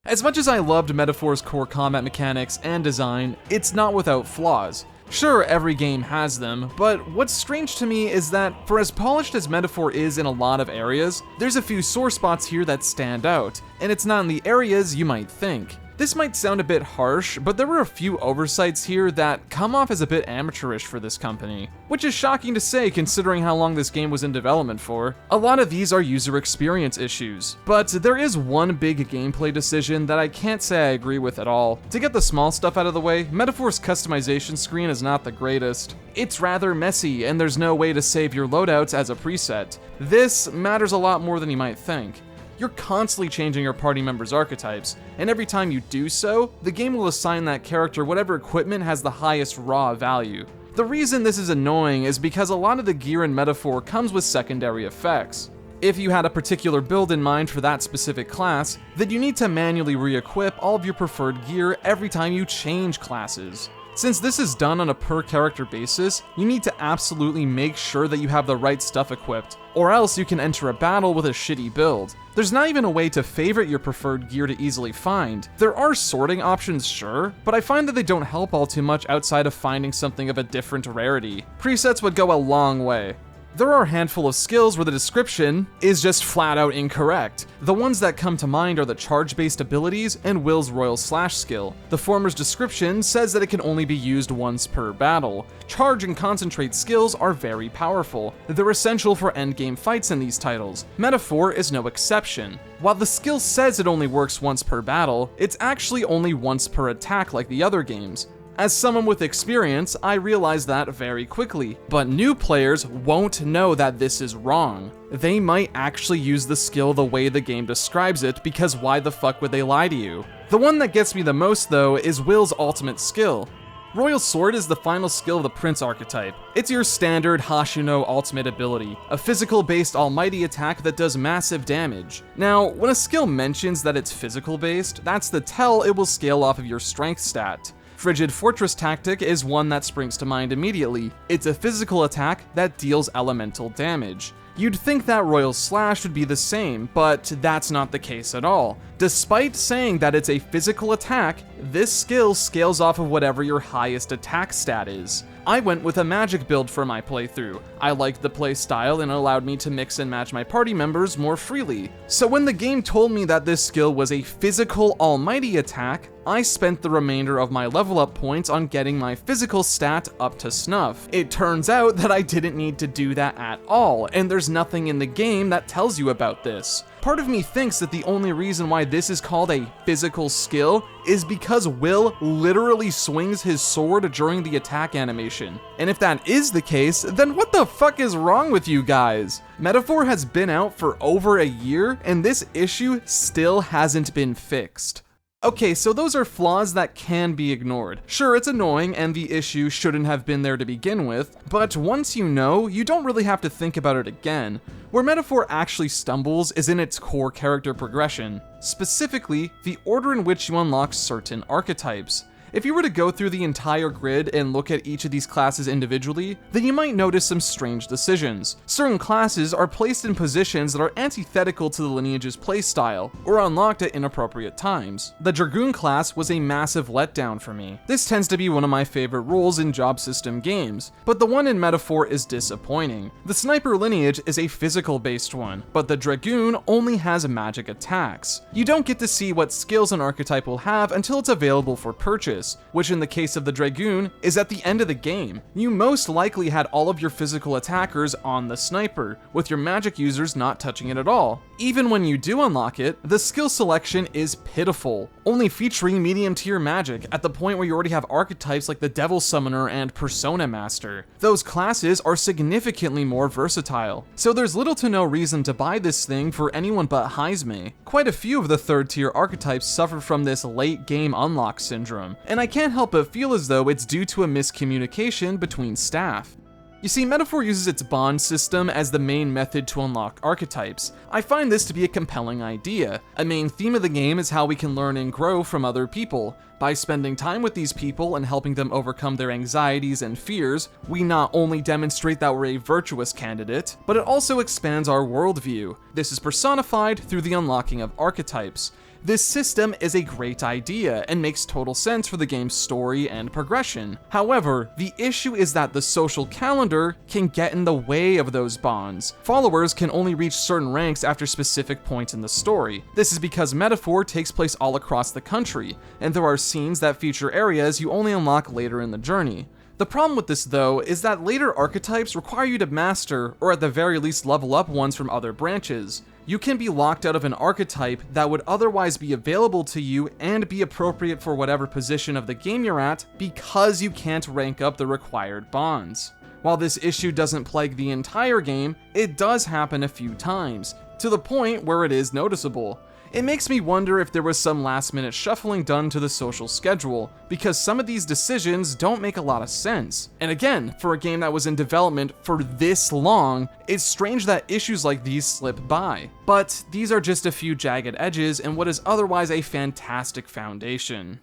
As much as I loved Metaphor's core combat mechanics and design, it's not without flaws. Sure, every game has them, but what's strange to me is that, for as polished as Metaphor is in a lot of areas, there's a few sore spots here that stand out, and it's not in the areas you might think. This might sound a bit harsh, but there were a few oversights here that come off as a bit amateurish for this company, which is shocking to say considering how long this game was in development for. A lot of these are user experience issues, but there is one big gameplay decision that I can't say I agree with at all. To get the small stuff out of the way, Metaphor's customization screen is not the greatest. It's rather messy, and there's no way to save your loadouts as a preset. This matters a lot more than you might think. You're constantly changing your party members' archetypes, and every time you do so, the game will assign that character whatever equipment has the highest raw value. The reason this is annoying is because a lot of the gear in Metaphor comes with secondary effects. If you had a particular build in mind for that specific class, then you need to manually re-equip all of your preferred gear every time you change classes. Since this is done on a per character basis, you need to absolutely make sure that you have the right stuff equipped, or else you can enter a battle with a shitty build. There's not even a way to favorite your preferred gear to easily find. There are sorting options, sure, but I find that they don't help all too much outside of finding something of a different rarity. Presets would go a long way. There are a handful of skills where the description is just flat out incorrect. The ones that come to mind are the charge-based abilities and Will's Royal Slash skill. The former's description says that it can only be used once per battle. Charge and concentrate skills are very powerful. They're essential for endgame fights in these titles. Metaphor is no exception. While the skill says it only works once per battle, it's actually only once per attack like the other games. As someone with experience, I realized that very quickly, but new players won't know that this is wrong. They might actually use the skill the way the game describes it, because why the fuck would they lie to you? The one that gets me the most though is Will's ultimate skill. Royal Sword is the final skill of the Prince archetype. It's your standard Hashino ultimate ability, a physical-based almighty attack that does massive damage. Now, when a skill mentions that it's physical-based, that's the tell it will scale off of your strength stat. Frigid Fortress Tactic is one that springs to mind immediately. It's a physical attack that deals elemental damage. You'd think that Royal Slash would be the same, but that's not the case at all. Despite saying that it's a physical attack, this skill scales off of whatever your highest attack stat is. I went with a magic build for my playthrough. I liked the play style and it allowed me to mix and match my party members more freely. So when the game told me that this skill was a physical almighty attack, I spent the remainder of my level up points on getting my physical stat up to snuff. It turns out that I didn't need to do that at all, and there's nothing in the game that tells you about this. Part of me thinks that the only reason why this is called a physical skill is because Will literally swings his sword during the attack animation. And if that is the case, then what the fuck is wrong with you guys? Metaphor has been out for over a year, and this issue still hasn't been fixed. Okay, so those are flaws that can be ignored. Sure, it's annoying and the issue shouldn't have been there to begin with, but once you know, you don't really have to think about it again. Where Metaphor actually stumbles is in its core character progression, specifically the order in which you unlock certain archetypes. If you were to go through the entire grid and look at each of these classes individually, then you might notice some strange decisions. Certain classes are placed in positions that are antithetical to the lineage's playstyle, or unlocked at inappropriate times. The Dragoon class was a massive letdown for me. This tends to be one of my favorite roles in job system games, but the one in Metaphor is disappointing. The Sniper lineage is a physical-based one, but the Dragoon only has magic attacks. You don't get to see what skills an archetype will have until it's available for purchase, which in the case of the Dragoon is at the end of the game. You most likely had all of your physical attackers on the Sniper, with your magic users not touching it at all. Even when you do unlock it, the skill selection is pitiful, only featuring medium tier magic at the point where you already have archetypes like the Devil Summoner and Persona Master. Those classes are significantly more versatile, so there's little to no reason to buy this thing for anyone but Heisme. Quite a few of the third tier archetypes suffer from this late game unlock syndrome, and I can't help but feel as though it's due to a miscommunication between staff. You see, Metaphor uses its bond system as the main method to unlock archetypes. I find this to be a compelling idea. A main theme of the game is how we can learn and grow from other people. By spending time with these people and helping them overcome their anxieties and fears, we not only demonstrate that we're a virtuous candidate, but it also expands our worldview. This is personified through the unlocking of archetypes. This system is a great idea and makes total sense for the game's story and progression. However, the issue is that the social calendar can get in the way of those bonds. Followers can only reach certain ranks after specific points in the story. This is because Metaphor takes place all across the country, and there are scenes that feature areas you only unlock later in the journey. The problem with this, though, is that later archetypes require you to master, or at the very least level up ones from other branches. You can be locked out of an archetype that would otherwise be available to you and be appropriate for whatever position of the game you're at because you can't rank up the required bonds. While this issue doesn't plague the entire game, it does happen a few times, to the point where it is noticeable. It makes me wonder if there was some last-minute shuffling done to the social schedule, because some of these decisions don't make a lot of sense. And again, for a game that was in development for this long, it's strange that issues like these slip by. But these are just a few jagged edges in what is otherwise a fantastic foundation.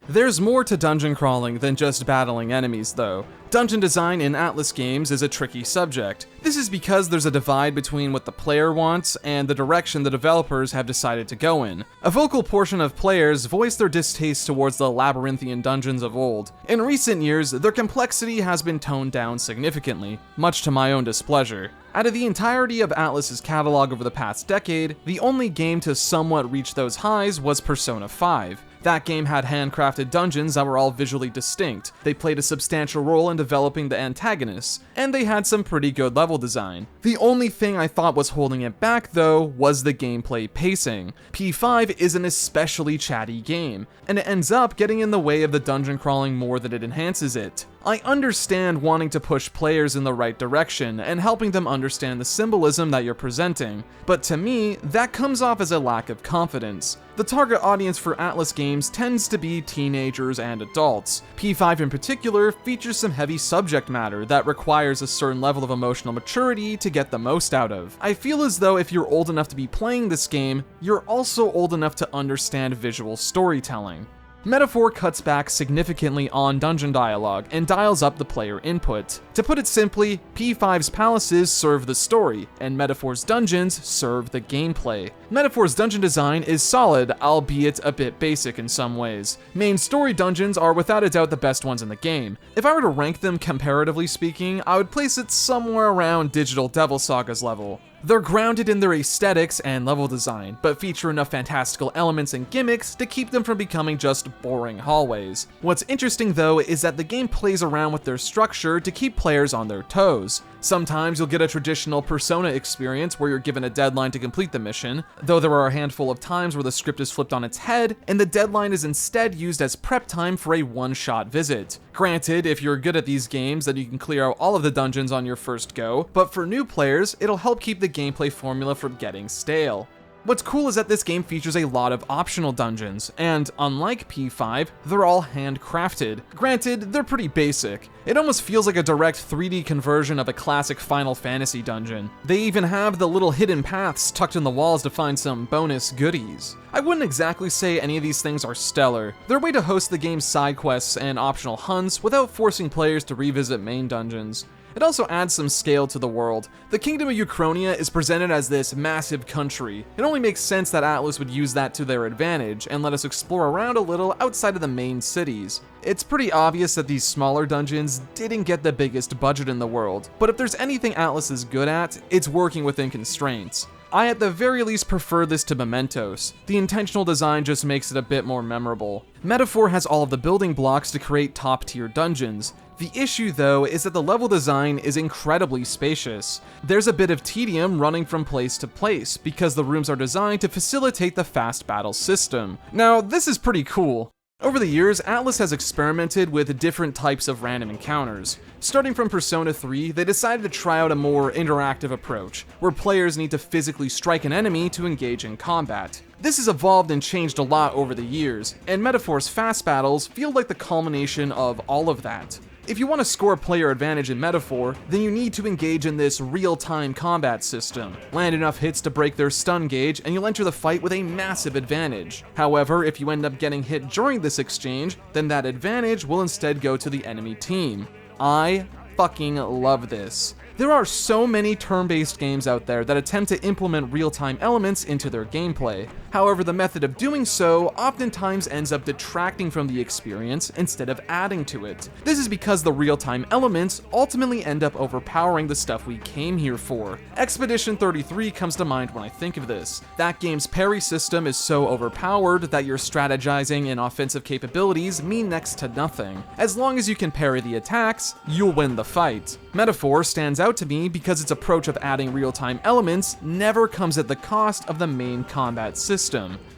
There's more to dungeon crawling than just battling enemies, though. Dungeon design in Atlus games is a tricky subject. This is because there's a divide between what the player wants and the direction the developers have decided to go in. A vocal portion of players voice their distaste towards the labyrinthian dungeons of old. In recent years, their complexity has been toned down significantly, much to my own displeasure. Out of the entirety of Atlus's catalog over the past decade, the only game to somewhat reach those highs was Persona 5. That game had handcrafted dungeons that were all visually distinct, they played a substantial role in developing the antagonists, and they had some pretty good level design. The only thing I thought was holding it back, though, was the gameplay pacing. P5 is an especially chatty game, and it ends up getting in the way of the dungeon crawling more than it enhances it. I understand wanting to push players in the right direction and helping them understand the symbolism that you're presenting, but to me, that comes off as a lack of confidence. The target audience for Atlus games tends to be teenagers and adults. P5 in particular features some heavy subject matter that requires a certain level of emotional maturity to get the most out of. I feel as though if you're old enough to be playing this game, you're also old enough to understand visual storytelling. Metaphor cuts back significantly on dungeon dialogue and dials up the player input. To put it simply, P5's palaces serve the story, and Metaphor's dungeons serve the gameplay. Metaphor's dungeon design is solid, albeit a bit basic in some ways. Main story dungeons are without a doubt the best ones in the game. If I were to rank them comparatively speaking, I would place it somewhere around Digital Devil Saga's level. They're grounded in their aesthetics and level design, but feature enough fantastical elements and gimmicks to keep them from becoming just boring hallways. What's interesting though is that the game plays around with their structure to keep players on their toes. Sometimes you'll get a traditional Persona experience where you're given a deadline to complete the mission, though there are a handful of times where the script is flipped on its head, and the deadline is instead used as prep time for a one-shot visit. Granted, if you're good at these games, then you can clear out all of the dungeons on your first go, but for new players, it'll help keep the gameplay formula from getting stale. What's cool is that this game features a lot of optional dungeons, and unlike P5, they're all handcrafted. Granted, they're pretty basic. It almost feels like a direct 3D conversion of a classic Final Fantasy dungeon. They even have the little hidden paths tucked in the walls to find some bonus goodies. I wouldn't exactly say any of these things are stellar. They're a way to host the game's side quests and optional hunts without forcing players to revisit main dungeons. It also adds some scale to the world. The Kingdom of Euchronia is presented as this massive country. It only makes sense that Atlus would use that to their advantage and let us explore around a little outside of the main cities. It's pretty obvious that these smaller dungeons didn't get the biggest budget in the world, but if there's anything Atlus is good at, it's working within constraints. I at the very least prefer this to Mementos. The intentional design just makes it a bit more memorable. Metaphor has all of the building blocks to create top-tier dungeons. The issue, though, is that the level design is incredibly spacious. There's a bit of tedium running from place to place, because the rooms are designed to facilitate the fast battle system. Now, this is pretty cool. Over the years, Atlus has experimented with different types of random encounters. Starting from Persona 3, they decided to try out a more interactive approach, where players need to physically strike an enemy to engage in combat. This has evolved and changed a lot over the years, and Metaphor's fast battles feel like the culmination of all of that. If you want to score player advantage in Metaphor, then you need to engage in this real-time combat system. Land enough hits to break their stun gauge, and you'll enter the fight with a massive advantage. However, if you end up getting hit during this exchange, then that advantage will instead go to the enemy team. I fucking love this. There are so many turn-based games out there that attempt to implement real-time elements into their gameplay. However, the method of doing so oftentimes ends up detracting from the experience instead of adding to it. This is because the real-time elements ultimately end up overpowering the stuff we came here for. Expedition 33 comes to mind when I think of this. That game's parry system is so overpowered that your strategizing and offensive capabilities mean next to nothing. As long as you can parry the attacks, you'll win the fight. Metaphor stands out to me because its approach of adding real-time elements never comes at the cost of the main combat system.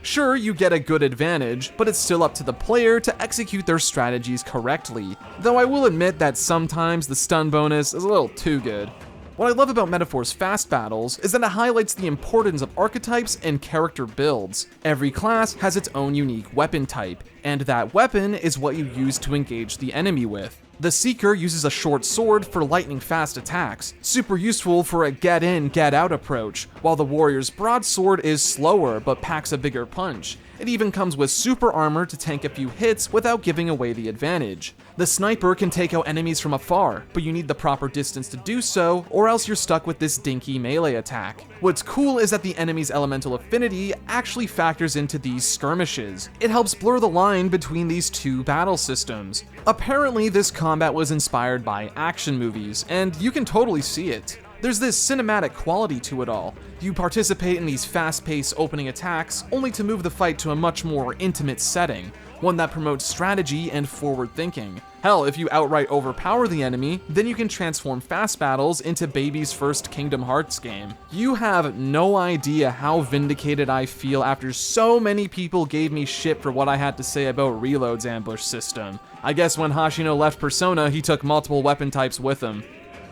Sure, you get a good advantage, but it's still up to the player to execute their strategies correctly, though I will admit that sometimes the stun bonus is a little too good. What I love about Metaphor's fast battles is that it highlights the importance of archetypes and character builds. Every class has its own unique weapon type, and that weapon is what you use to engage the enemy with. The Seeker uses a short sword for lightning-fast attacks, super useful for a get-in, get-out approach, while the Warrior's broadsword is slower but packs a bigger punch. It even comes with super armor to tank a few hits without giving away the advantage. The Sniper can take out enemies from afar, but you need the proper distance to do so, or else you're stuck with this dinky melee attack. What's cool is that the enemy's elemental affinity actually factors into these skirmishes. It helps blur the line between these two battle systems. Apparently, this combat was inspired by action movies, and you can totally see it. There's this cinematic quality to it all. You participate in these fast-paced opening attacks, only to move the fight to a much more intimate setting, one that promotes strategy and forward thinking. Hell, if you outright overpower the enemy, then you can transform fast battles into baby's first Kingdom Hearts game. You have no idea how vindicated I feel after so many people gave me shit for what I had to say about Reload's ambush system. I guess when Hashino left Persona, he took multiple weapon types with him.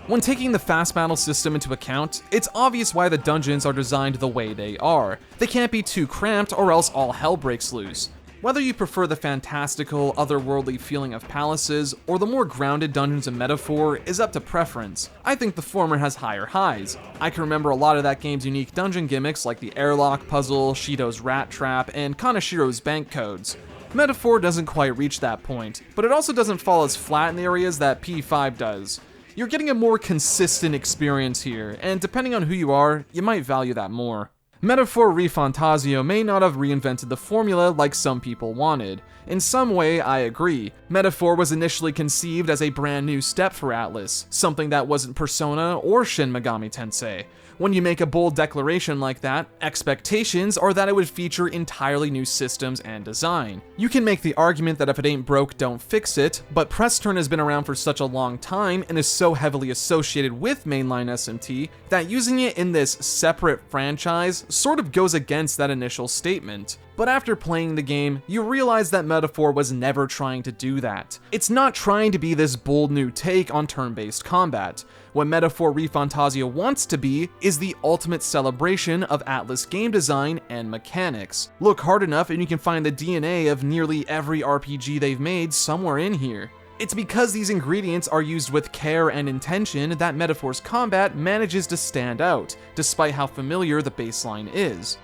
When taking the fast battle system into account, it's obvious why the dungeons are designed the way they are. They can't be too cramped or else all hell breaks loose. Whether you prefer the fantastical, otherworldly feeling of palaces or the more grounded dungeons in Metaphor is up to preference. I think the former has higher highs. I can remember a lot of that game's unique dungeon gimmicks like the airlock puzzle, Shido's rat trap, and Kanashiro's bank codes. Metaphor doesn't quite reach that point, but it also doesn't fall as flat in the areas that P5 does. You're getting a more consistent experience here, and depending on who you are, you might value that more. Metaphor ReFantazio may not have reinvented the formula like some people wanted. In some way, I agree. Metaphor was initially conceived as a brand new step for Atlus, something that wasn't Persona or Shin Megami Tensei. When you make a bold declaration like that, expectations are that it would feature entirely new systems and design. You can make the argument that if it ain't broke, don't fix it, but press turn has been around for such a long time and is so heavily associated with mainline SMT that using it in this separate franchise sort of goes against that initial statement. But after playing the game, you realize that Metaphor was never trying to do that. It's not trying to be this bold new take on turn-based combat. What Metaphor ReFantazio wants to be is the ultimate celebration of Atlus game design and mechanics. Look hard enough and you can find the DNA of nearly every RPG they've made somewhere in here. It's because these ingredients are used with care and intention that Metaphor's combat manages to stand out, despite how familiar the baseline is.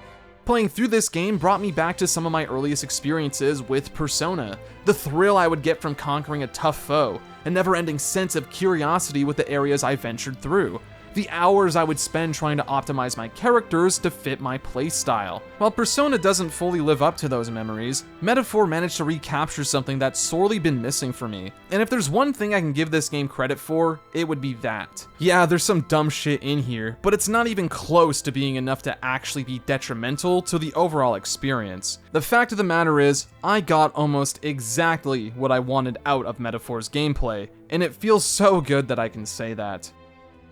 Playing through this game brought me back to some of my earliest experiences with Persona. The thrill I would get from conquering a tough foe, a never-ending sense of curiosity with the areas I ventured through, the hours I would spend trying to optimize my characters to fit my playstyle. While Persona doesn't fully live up to those memories, Metaphor managed to recapture something that's sorely been missing for me. And if there's one thing I can give this game credit for, it would be that. Yeah, there's some dumb shit in here, but it's not even close to being enough to actually be detrimental to the overall experience. The fact of the matter is, I got almost exactly what I wanted out of Metaphor's gameplay, and it feels so good that I can say that.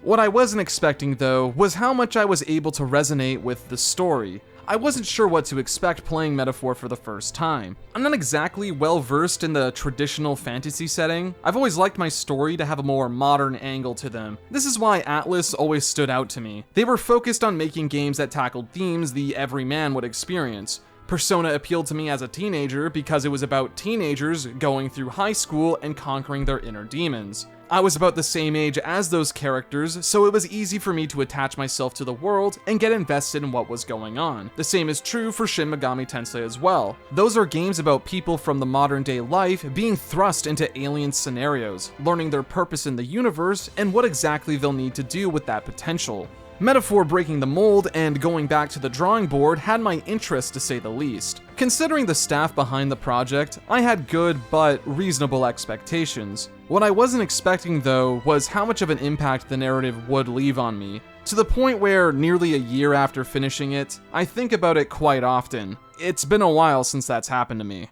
What I wasn't expecting, though, was how much I was able to resonate with the story. I wasn't sure what to expect playing Metaphor for the first time. I'm not exactly well versed in the traditional fantasy setting. I've always liked my story to have a more modern angle to them. This is why Atlus always stood out to me. They were focused on making games that tackled themes the everyman would experience. Persona appealed to me as a teenager because it was about teenagers going through high school and conquering their inner demons. I was about the same age as those characters, so it was easy for me to attach myself to the world and get invested in what was going on. The same is true for Shin Megami Tensei as well. Those are games about people from the modern day life being thrust into alien scenarios, learning their purpose in the universe and what exactly they'll need to do with that potential. Metaphor breaking the mold and going back to the drawing board had my interest to say the least. Considering the staff behind the project, I had good but reasonable expectations. What I wasn't expecting though was how much of an impact the narrative would leave on me, to the point where nearly a year after finishing it, I think about it quite often. It's been a while since that's happened to me.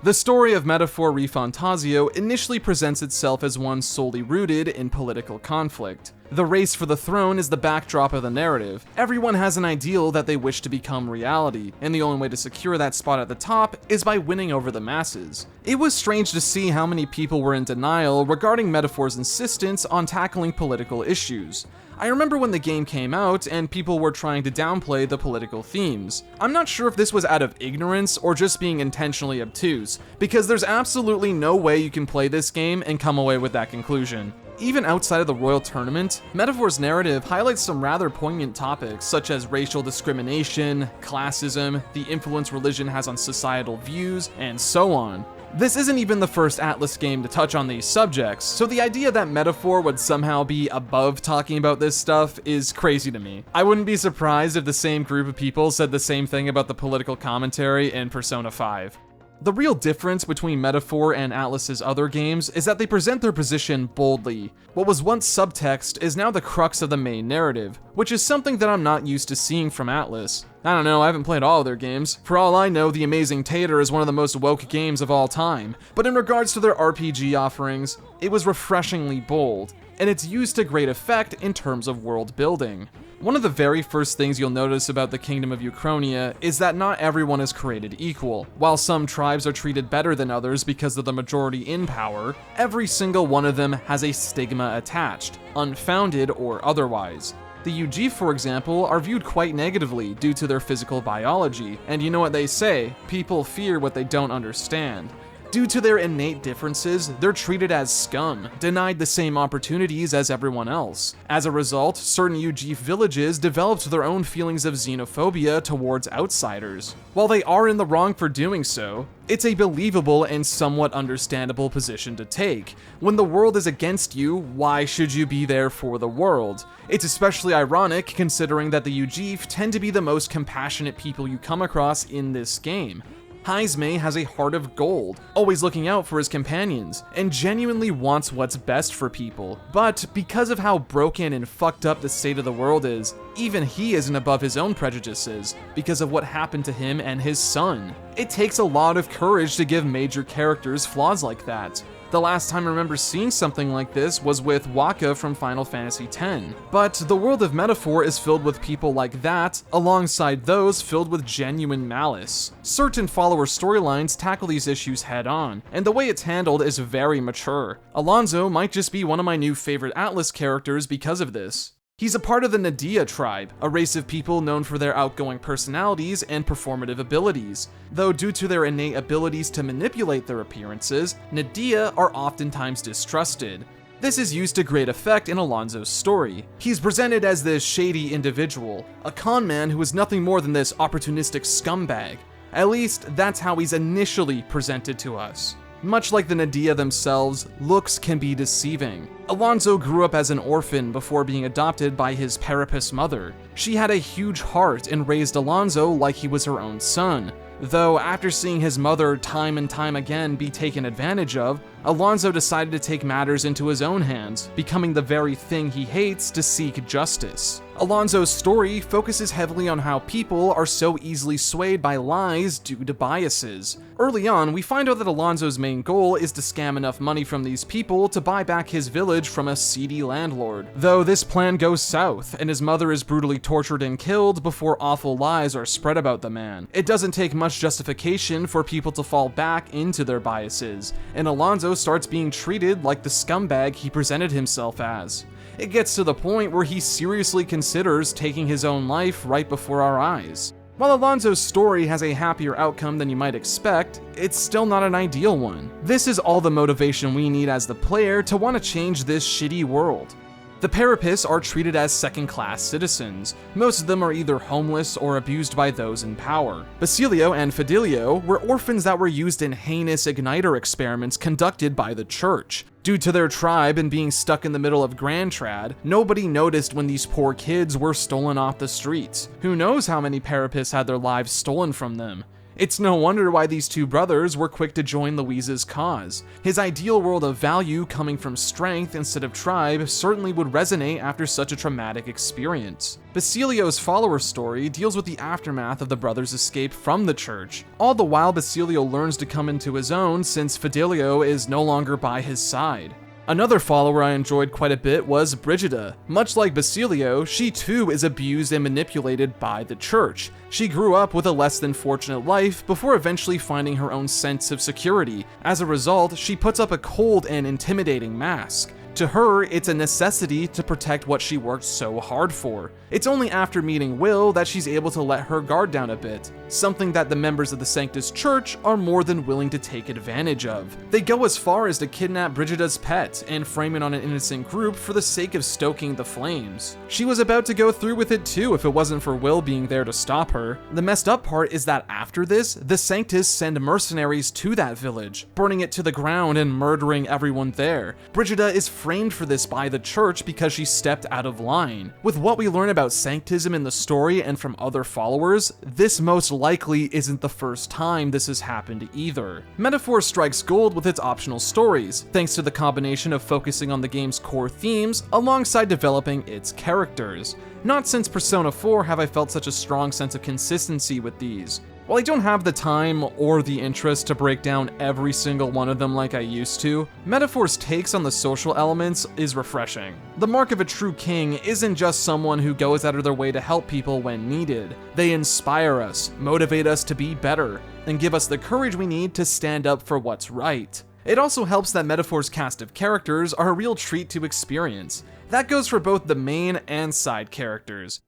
The story of Metaphor ReFantazio initially presents itself as one solely rooted in political conflict. The race for the throne is the backdrop of the narrative. Everyone has an ideal that they wish to become reality, and the only way to secure that spot at the top is by winning over the masses. It was strange to see how many people were in denial regarding Metaphor's insistence on tackling political issues. I remember when the game came out and people were trying to downplay the political themes. I'm not sure if this was out of ignorance or just being intentionally obtuse, because there's absolutely no way you can play this game and come away with that conclusion. Even outside of the Royal Tournament, Metaphor's narrative highlights some rather poignant topics such as racial discrimination, classism, the influence religion has on societal views, and so on. This isn't even the first Atlus game to touch on these subjects, so the idea that Metaphor would somehow be above talking about this stuff is crazy to me. I wouldn't be surprised if the same group of people said the same thing about the political commentary in Persona 5. The real difference between Metaphor and Atlus's other games is that they present their position boldly. What was once subtext is now the crux of the main narrative, which is something that I'm not used to seeing from Atlus. I don't know, I haven't played all of their games. For all I know, The Amazing Tater is one of the most woke games of all time. But in regards to their RPG offerings, it was refreshingly bold, and it's used to great effect in terms of world building. One of the very first things you'll notice about the Kingdom of Euchronia is that not everyone is created equal. While some tribes are treated better than others because of the majority in power, every single one of them has a stigma attached, unfounded or otherwise. The Yuji, for example, are viewed quite negatively due to their physical biology, and you know what they say, people fear what they don't understand. Due to their innate differences, they're treated as scum, denied the same opportunities as everyone else. As a result, certain Yuji villages developed their own feelings of xenophobia towards outsiders. While they are in the wrong for doing so, it's a believable and somewhat understandable position to take. When the world is against you, why should you be there for the world? It's especially ironic considering that the Yuji tend to be the most compassionate people you come across in this game. Haizme has a heart of gold, always looking out for his companions, and genuinely wants what's best for people. But because of how broken and fucked up the state of the world is, even he isn't above his own prejudices, because of what happened to him and his son. It takes a lot of courage to give major characters flaws like that. The last time I remember seeing something like this was with Wakka from Final Fantasy X. But the world of Metaphor is filled with people like that, alongside those filled with genuine malice. Certain follower storylines tackle these issues head on, and the way it's handled is very mature. Alonso might just be one of my new favorite Atlus characters because of this. He's a part of the Nadia tribe, a race of people known for their outgoing personalities and performative abilities. Though due to their innate abilities to manipulate their appearances, Nadia are oftentimes distrusted. This is used to great effect in Alonso's story. He's presented as this shady individual, a con man who is nothing more than this opportunistic scumbag. At least, that's how he's initially presented to us. Much like the Nadia themselves, looks can be deceiving. Alonso grew up as an orphan before being adopted by his Parapus mother. She had a huge heart and raised Alonso like he was her own son. Though after seeing his mother time and time again be taken advantage of, Alonso decided to take matters into his own hands, becoming the very thing he hates to seek justice. Alonso's story focuses heavily on how people are so easily swayed by lies due to biases. Early on, we find out that Alonso's main goal is to scam enough money from these people to buy back his village from a seedy landlord. Though this plan goes south, and his mother is brutally tortured and killed before awful lies are spread about the man. It doesn't take much justification for people to fall back into their biases, and Alonso starts being treated like the scumbag he presented himself as. It gets to the point where he seriously considers taking his own life right before our eyes. While Alonso's story has a happier outcome than you might expect, it's still not an ideal one. This is all the motivation we need as the player to want to change this shitty world. The Parapis are treated as second-class citizens. Most of them are either homeless or abused by those in power. Basilio and Fidelio were orphans that were used in heinous igniter experiments conducted by the church. Due to their tribe and being stuck in the middle of Grand Trad, nobody noticed when these poor kids were stolen off the streets. Who knows how many Parapis had their lives stolen from them? It's no wonder why these two brothers were quick to join Luis's cause. His ideal world of value coming from strength instead of tribe certainly would resonate after such a traumatic experience. Basilio's follower story deals with the aftermath of the brothers' escape from the church. All the while, Basilio learns to come into his own since Fidelio is no longer by his side. Another follower I enjoyed quite a bit was Brigida. Much like Basilio, she too is abused and manipulated by the church. She grew up with a less than fortunate life before eventually finding her own sense of security. As a result, she puts up a cold and intimidating mask. To her, it's a necessity to protect what she worked so hard for. It's only after meeting Will that she's able to let her guard down a bit, something that the members of the Sanctus Church are more than willing to take advantage of. They go as far as to kidnap Brigida's pet and frame it on an innocent group for the sake of stoking the flames. She was about to go through with it too if it wasn't for Will being there to stop her. The messed up part is that after this, the Sanctus send mercenaries to that village, burning it to the ground and murdering everyone there. Brigida is framed for this by the church because she stepped out of line. With what we learn about Sanctism in the story and from other followers, this most likely isn't the first time this has happened either. Metaphor strikes gold with its optional stories, thanks to the combination of focusing on the game's core themes alongside developing its characters. Not since Persona 4 have I felt such a strong sense of consistency with these. While I don't have the time or the interest to break down every single one of them like I used to, Metaphor's takes on the social elements is refreshing. The mark of a true king isn't just someone who goes out of their way to help people when needed. They inspire us, motivate us to be better, and give us the courage we need to stand up for what's right. It also helps that Metaphor's cast of characters are a real treat to experience. That goes for both the main and side characters.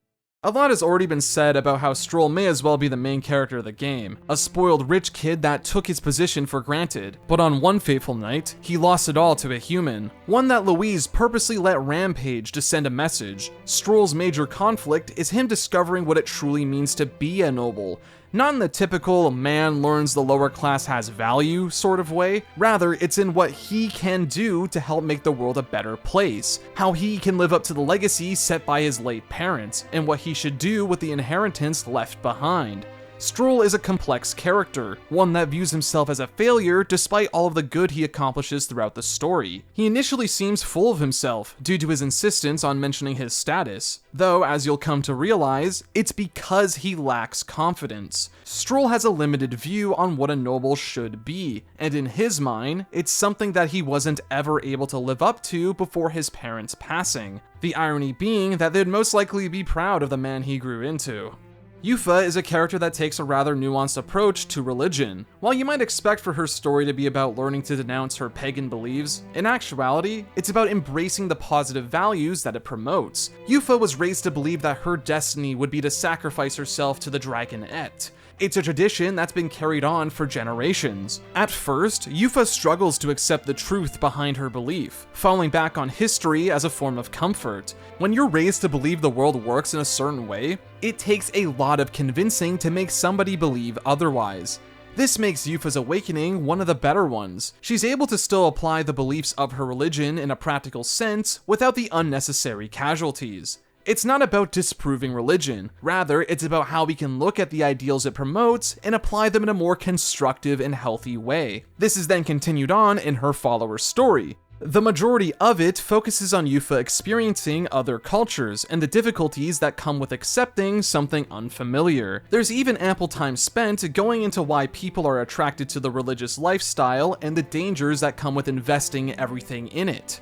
A lot has already been said about how Stroll may as well be the main character of the game, a spoiled rich kid that took his position for granted, but on one fateful night, he lost it all to a human, one that Louise purposely let rampage to send a message. Stroll's major conflict is him discovering what it truly means to be a noble, not in the typical man learns the lower class has value sort of way. Rather, it's in what he can do to help make the world a better place, how he can live up to the legacy set by his late parents, and what he should do with the inheritance left behind. Stroll is a complex character, one that views himself as a failure despite all of the good he accomplishes throughout the story. He initially seems full of himself due to his insistence on mentioning his status, though as you'll come to realize, it's because he lacks confidence. Stroll has a limited view on what a noble should be, and in his mind, it's something that he wasn't ever able to live up to before his parents' passing. The irony being that they'd most likely be proud of the man he grew into. Yufa is a character that takes a rather nuanced approach to religion. While you might expect for her story to be about learning to denounce her pagan beliefs, in actuality, it's about embracing the positive values that it promotes. Yufa was raised to believe that her destiny would be to sacrifice herself to the dragon Et. It's a tradition that's been carried on for generations. At first, Yufa struggles to accept the truth behind her belief, falling back on history as a form of comfort. When you're raised to believe the world works in a certain way, it takes a lot of convincing to make somebody believe otherwise. This makes Yufa's awakening one of the better ones. She's able to still apply the beliefs of her religion in a practical sense without the unnecessary casualties. It's not about disproving religion, rather it's about how we can look at the ideals it promotes and apply them in a more constructive and healthy way. This is then continued on in her follower's story. The majority of it focuses on Yufa experiencing other cultures and the difficulties that come with accepting something unfamiliar. There's even ample time spent going into why people are attracted to the religious lifestyle and the dangers that come with investing everything in it.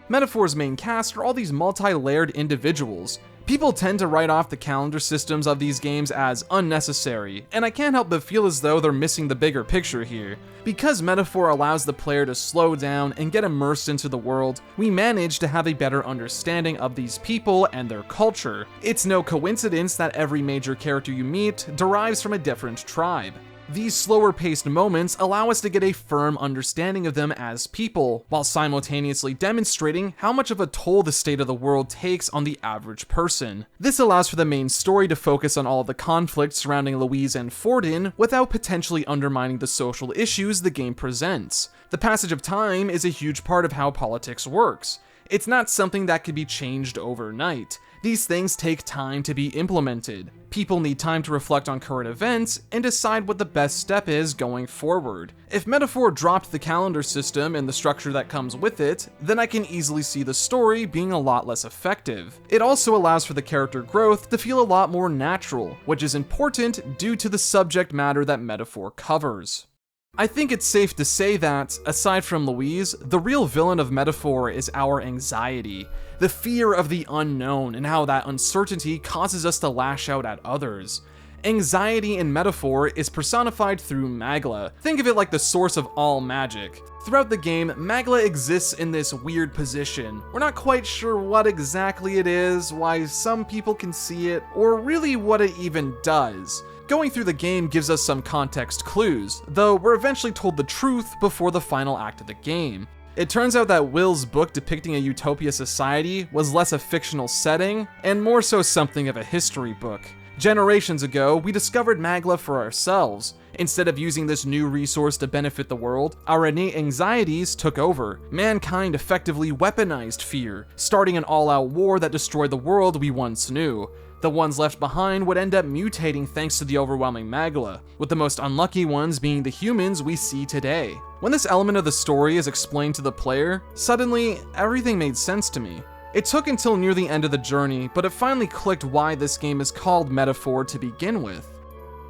Metaphor's main cast are all these multi-layered individuals. People tend to write off the calendar systems of these games as unnecessary, and I can't help but feel as though they're missing the bigger picture here. Because Metaphor allows the player to slow down and get immersed into the world, we manage to have a better understanding of these people and their culture. It's no coincidence that every major character you meet derives from a different tribe. These slower paced moments allow us to get a firm understanding of them as people, while simultaneously demonstrating how much of a toll the state of the world takes on the average person. This allows for the main story to focus on all of the conflict surrounding Louise and Forden without potentially undermining the social issues the game presents. The passage of time is a huge part of how politics works. It's not something that can be changed overnight. These things take time to be implemented. People need time to reflect on current events and decide what the best step is going forward. If Metaphor dropped the calendar system and the structure that comes with it, then I can easily see the story being a lot less effective. It also allows for the character growth to feel a lot more natural, which is important due to the subject matter that Metaphor covers. I think it's safe to say that, aside from Louise, the real villain of Metaphor is our anxiety. The fear of the unknown and how that uncertainty causes us to lash out at others. Anxiety in Metaphor is personified through Magla. Think of it like the source of all magic. Throughout the game, Magla exists in this weird position. We're not quite sure what exactly it is, why some people can see it, or really what it even does. Going through the game gives us some context clues, though we're eventually told the truth before the final act of the game. It turns out that Will's book depicting a utopia society was less a fictional setting, and more so something of a history book. Generations ago, we discovered Magla for ourselves. Instead of using this new resource to benefit the world, our innate anxieties took over. Mankind effectively weaponized fear, starting an all-out war that destroyed the world we once knew. The ones left behind would end up mutating thanks to the overwhelming Magla, with the most unlucky ones being the humans we see today. When this element of the story is explained to the player, suddenly everything made sense to me. It took until near the end of the journey, but it finally clicked why this game is called Metaphor to begin with.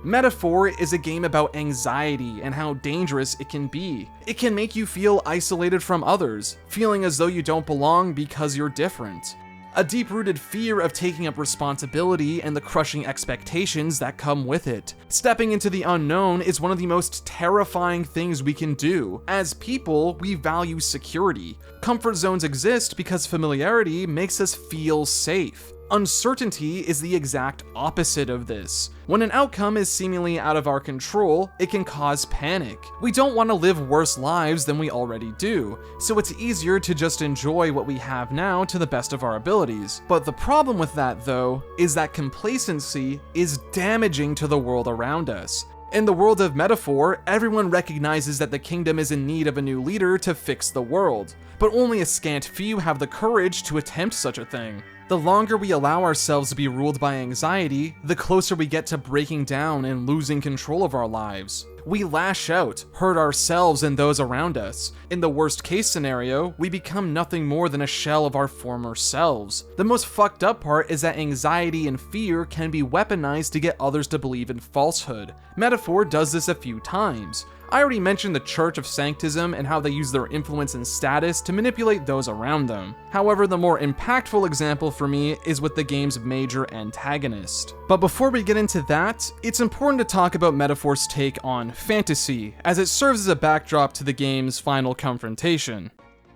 Metaphor is a game about anxiety and how dangerous it can be. It can make you feel isolated from others, feeling as though you don't belong because you're different. A deep-rooted fear of taking up responsibility and the crushing expectations that come with it. Stepping into the unknown is one of the most terrifying things we can do. As people, we value security. Comfort zones exist because familiarity makes us feel safe. Uncertainty is the exact opposite of this. When an outcome is seemingly out of our control, it can cause panic. We don't want to live worse lives than we already do, so it's easier to just enjoy what we have now to the best of our abilities. But the problem with that, though, is that complacency is damaging to the world around us. In the world of Metaphor, everyone recognizes that the kingdom is in need of a new leader to fix the world, but only a scant few have the courage to attempt such a thing. The longer we allow ourselves to be ruled by anxiety, the closer we get to breaking down and losing control of our lives. We lash out, hurt ourselves and those around us. In the worst case scenario, we become nothing more than a shell of our former selves. The most fucked up part is that anxiety and fear can be weaponized to get others to believe in falsehood. Metaphor does this a few times. I already mentioned the Church of Sanctism and how they use their influence and status to manipulate those around them. However, the more impactful example for me is with the game's major antagonist. But before we get into that, it's important to talk about Metaphor's take on fantasy, as it serves as a backdrop to the game's final confrontation.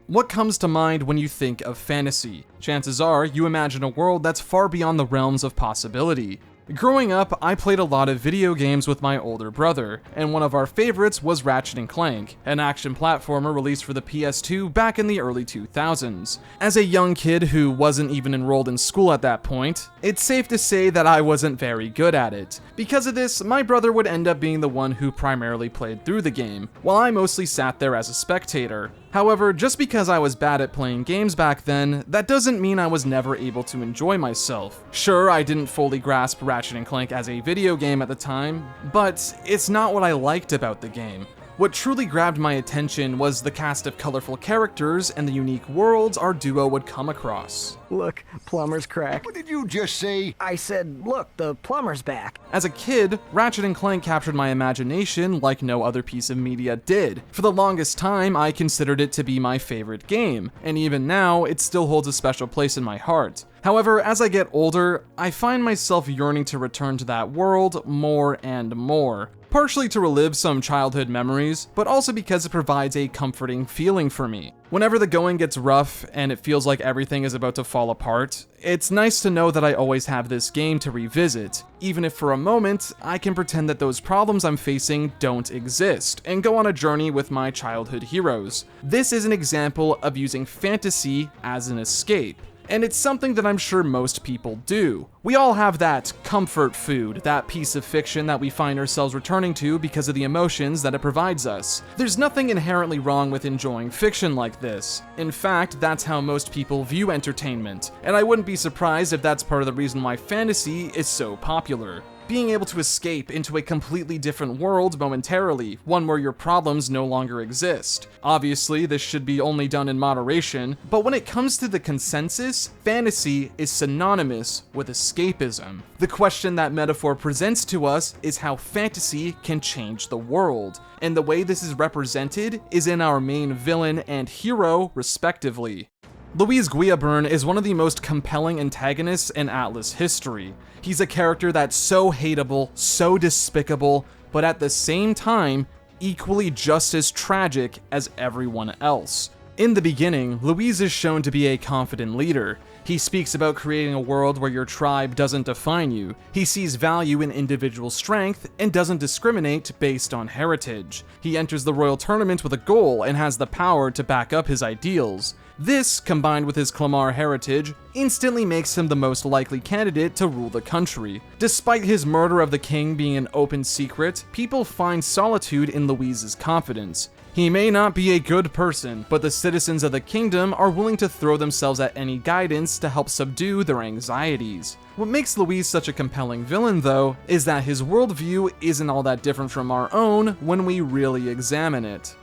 What comes to mind when you think of fantasy? Chances are you imagine a world that's far beyond the realms of possibility. Growing up, I played a lot of video games with my older brother, and one of our favorites was Ratchet Clank, an action platformer released for the PS2 back in the early 2000s. As a young kid who wasn't even enrolled in school at that point, it's safe to say that I wasn't very good at it. Because of this, my brother would end up being the one who primarily played through the game, while I mostly sat there as a spectator. However, just because I was bad at playing games back then, that doesn't mean I was never able to enjoy myself. Sure, I didn't fully grasp Ratchet Clank as a video game at the time, but it's not what I liked about the game. What truly grabbed my attention was the cast of colorful characters and the unique worlds our duo would come across. Look, plumber's crack. What did you just say? I said, look, the plumber's back. As a kid, Ratchet & Clank captured my imagination like no other piece of media did. For the longest time, I considered it to be my favorite game, and even now, it still holds a special place in my heart. However, as I get older, I find myself yearning to return to that world more and more. partially to relive some childhood memories, but also because it provides a comforting feeling for me. Whenever the going gets rough and it feels like everything is about to fall apart, it's nice to know that I always have this game to revisit, even if for a moment I can pretend that those problems I'm facing don't exist, and go on a journey with my childhood heroes. This is an example of using fantasy as an escape. And it's something that I'm sure most people do. We all have that comfort food, that piece of fiction that we find ourselves returning to because of the emotions that it provides us. There's nothing inherently wrong with enjoying fiction like this. In fact, that's how most people view entertainment, and I wouldn't be surprised if that's part of the reason why fantasy is so popular. Being able to escape into a completely different world momentarily, one where your problems no longer exist. Obviously, this should be only done in moderation, but when it comes to the consensus, fantasy is synonymous with escapism. The question that metaphor presents to us is how fantasy can change the world, and the way this is represented is in our main villain and hero, respectively. Louise Guillaburn is one of the most compelling antagonists in Atlus history. He's a character that's so hateable, so despicable, but at the same time, equally just as tragic as everyone else. In the beginning, Louise is shown to be a confident leader. He speaks about creating a world where your tribe doesn't define you. He sees value in individual strength and doesn't discriminate based on heritage. He enters the royal tournament with a goal and has the power to back up his ideals. This, combined with his Clamar heritage, instantly makes him the most likely candidate to rule the country. Despite his murder of the king being an open secret, people find solitude in Louise's confidence. He may not be a good person, but the citizens of the kingdom are willing to throw themselves at any guidance to help subdue their anxieties. What makes Louise such a compelling villain, though, is that his worldview isn't all that different from our own when we really examine it.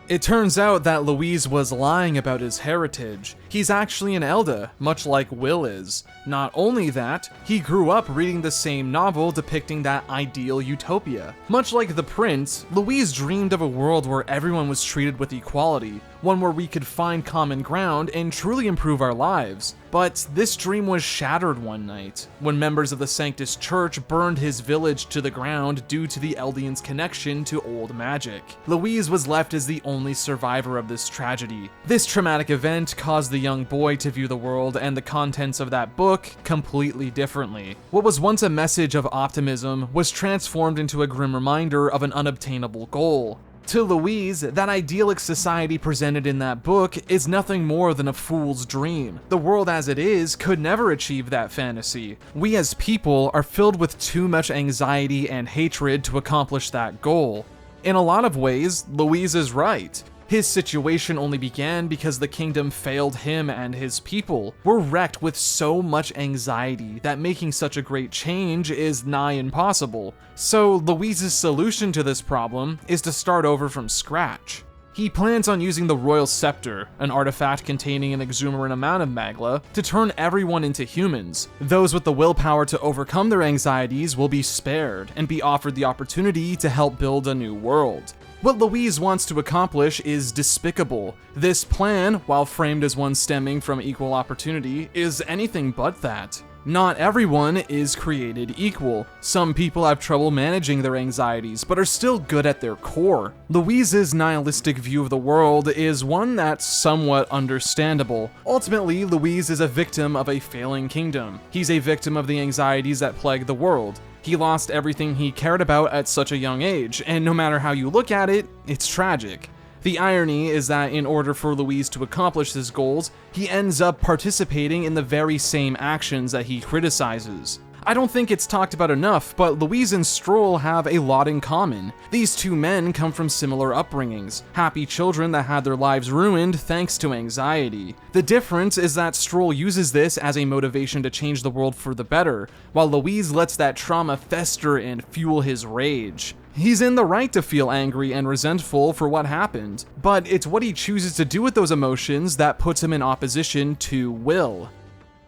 It turns out that Louise was lying about his heritage. He's actually an Elda, much like Will is. Not only that, he grew up reading the same novel depicting that ideal utopia. Much like the prince, Louise dreamed of a world where everyone was treated with equality, one where we could find common ground and truly improve our lives. But this dream was shattered one night, when members of the Sanctus Church burned his village to the ground due to the Eldians' connection to old magic. Louise was left as the only survivor of this tragedy. This traumatic event caused the young boy to view the world and the contents of that book completely differently. What was once a message of optimism was transformed into a grim reminder of an unobtainable goal. To Louise, that idyllic society presented in that book is nothing more than a fool's dream. The world as it is could never achieve that fantasy. We as people are filled with too much anxiety and hatred to accomplish that goal. In a lot of ways, Louise is right. His situation only began because the kingdom failed him and his people. We're wrecked with so much anxiety that making such a great change is nigh impossible. So Louise's solution to this problem is to start over from scratch. He plans on using the Royal Scepter, an artifact containing an exuberant amount of magla, to turn everyone into humans. Those with the willpower to overcome their anxieties will be spared and be offered the opportunity to help build a new world. What Louise wants to accomplish is despicable. This plan, while framed as one stemming from equal opportunity, is anything but that. Not everyone is created equal. Some people have trouble managing their anxieties, but are still good at their core. Louise's nihilistic view of the world is one that's somewhat understandable. Ultimately, Louise is a victim of a failing kingdom. He's a victim of the anxieties that plague the world. He lost everything he cared about at such a young age, and no matter how you look at it, it's tragic. The irony is that in order for Louise to accomplish his goals, he ends up participating in the very same actions that he criticizes. I don't think it's talked about enough, but Louise and Stroll have a lot in common. These two men come from similar upbringings, happy children that had their lives ruined thanks to anxiety. The difference is that Stroll uses this as a motivation to change the world for the better, while Louise lets that trauma fester and fuel his rage. He's in the right to feel angry and resentful for what happened, but it's what he chooses to do with those emotions that puts him in opposition to Will.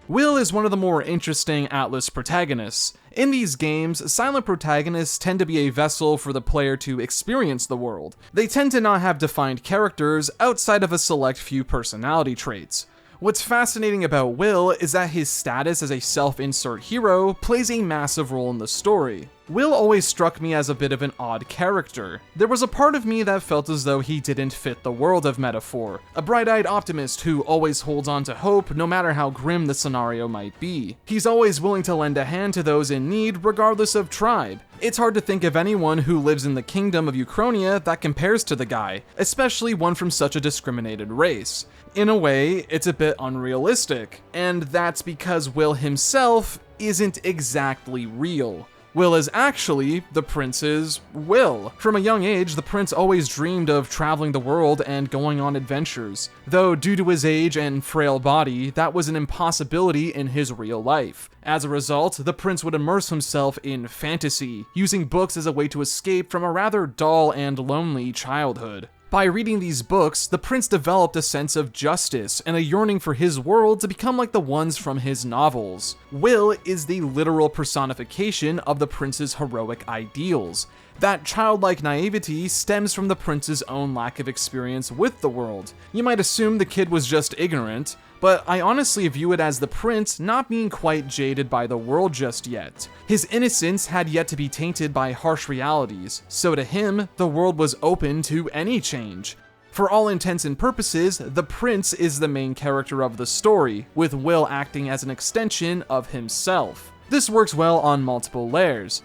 Will is one of the more interesting Atlus protagonists. In these games, silent protagonists tend to be a vessel for the player to experience the world. They tend to not have defined characters outside of a select few personality traits. What's fascinating about Will is that his status as a self-insert hero plays a massive role in the story. Will always struck me as a bit of an odd character. There was a part of me that felt as though he didn't fit the world of Metaphor, a bright-eyed optimist who always holds on to hope no matter how grim the scenario might be. He's always willing to lend a hand to those in need regardless of tribe. It's hard to think of anyone who lives in the Kingdom of Euchronia that compares to the guy, especially one from such a discriminated race. In a way, it's a bit unrealistic, and that's because Will himself isn't exactly real. Will is actually the prince's will. From a young age, the prince always dreamed of traveling the world and going on adventures, though due to his age and frail body, that was an impossibility in his real life. As a result, the prince would immerse himself in fantasy, using books as a way to escape from a rather dull and lonely childhood. By reading these books, the prince developed a sense of justice and a yearning for his world to become like the ones from his novels. Will is the literal personification of the prince's heroic ideals. That childlike naivety stems from the prince's own lack of experience with the world. You might assume the kid was just ignorant, but I honestly view it as the prince not being quite jaded by the world just yet. His innocence had yet to be tainted by harsh realities, so to him, the world was open to any change. For all intents and purposes, the prince is the main character of the story, with Will acting as an extension of himself. This works well on multiple layers.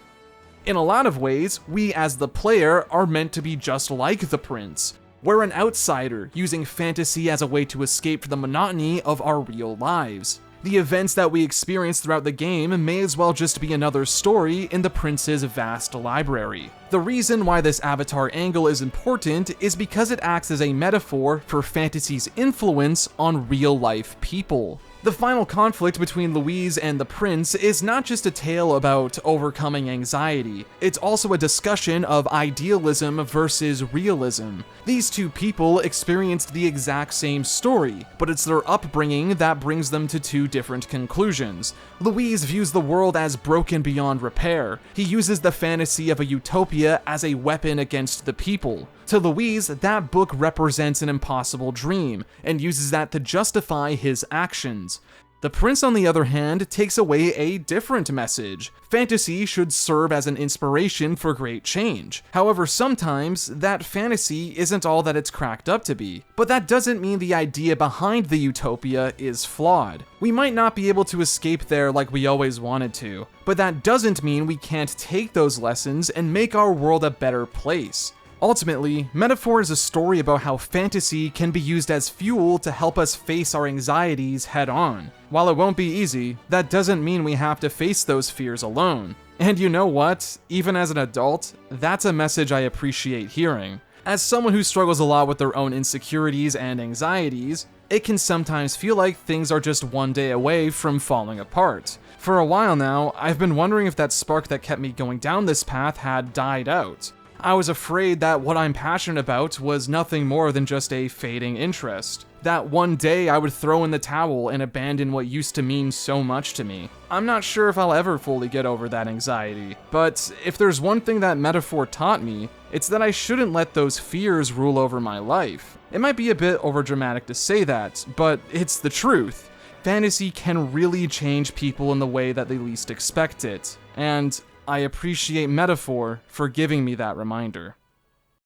In a lot of ways, we as the player are meant to be just like the prince. We're an outsider, using fantasy as a way to escape from the monotony of our real lives. The events that we experience throughout the game may as well just be another story in the prince's vast library. The reason why this avatar angle is important is because it acts as a metaphor for fantasy's influence on real-life people. The final conflict between Louise and the prince is not just a tale about overcoming anxiety, it's also a discussion of idealism versus realism. These two people experienced the exact same story, but it's their upbringing that brings them to two different conclusions. Louise views the world as broken beyond repair. He uses the fantasy of a utopia as a weapon against the people. To Louise, that book represents an impossible dream, and uses that to justify his actions. The prince, on the other hand, takes away a different message. Fantasy should serve as an inspiration for great change. However, sometimes that fantasy isn't all that it's cracked up to be. But that doesn't mean the idea behind the utopia is flawed. We might not be able to escape there like we always wanted to, but that doesn't mean we can't take those lessons and make our world a better place. Ultimately, Metaphor is a story about how fantasy can be used as fuel to help us face our anxieties head on. While it won't be easy, that doesn't mean we have to face those fears alone. And you know what? Even as an adult, that's a message I appreciate hearing. As someone who struggles a lot with their own insecurities and anxieties, it can sometimes feel like things are just one day away from falling apart. For a while now, I've been wondering if that spark that kept me going down this path had died out. I was afraid that what I'm passionate about was nothing more than just a fading interest. That one day I would throw in the towel and abandon what used to mean so much to me. I'm not sure if I'll ever fully get over that anxiety, but if there's one thing that Metaphor taught me, it's that I shouldn't let those fears rule over my life. It might be a bit overdramatic to say that, but it's the truth. Fantasy can really change people in the way that they least expect it, and I appreciate Metaphor for giving me that reminder.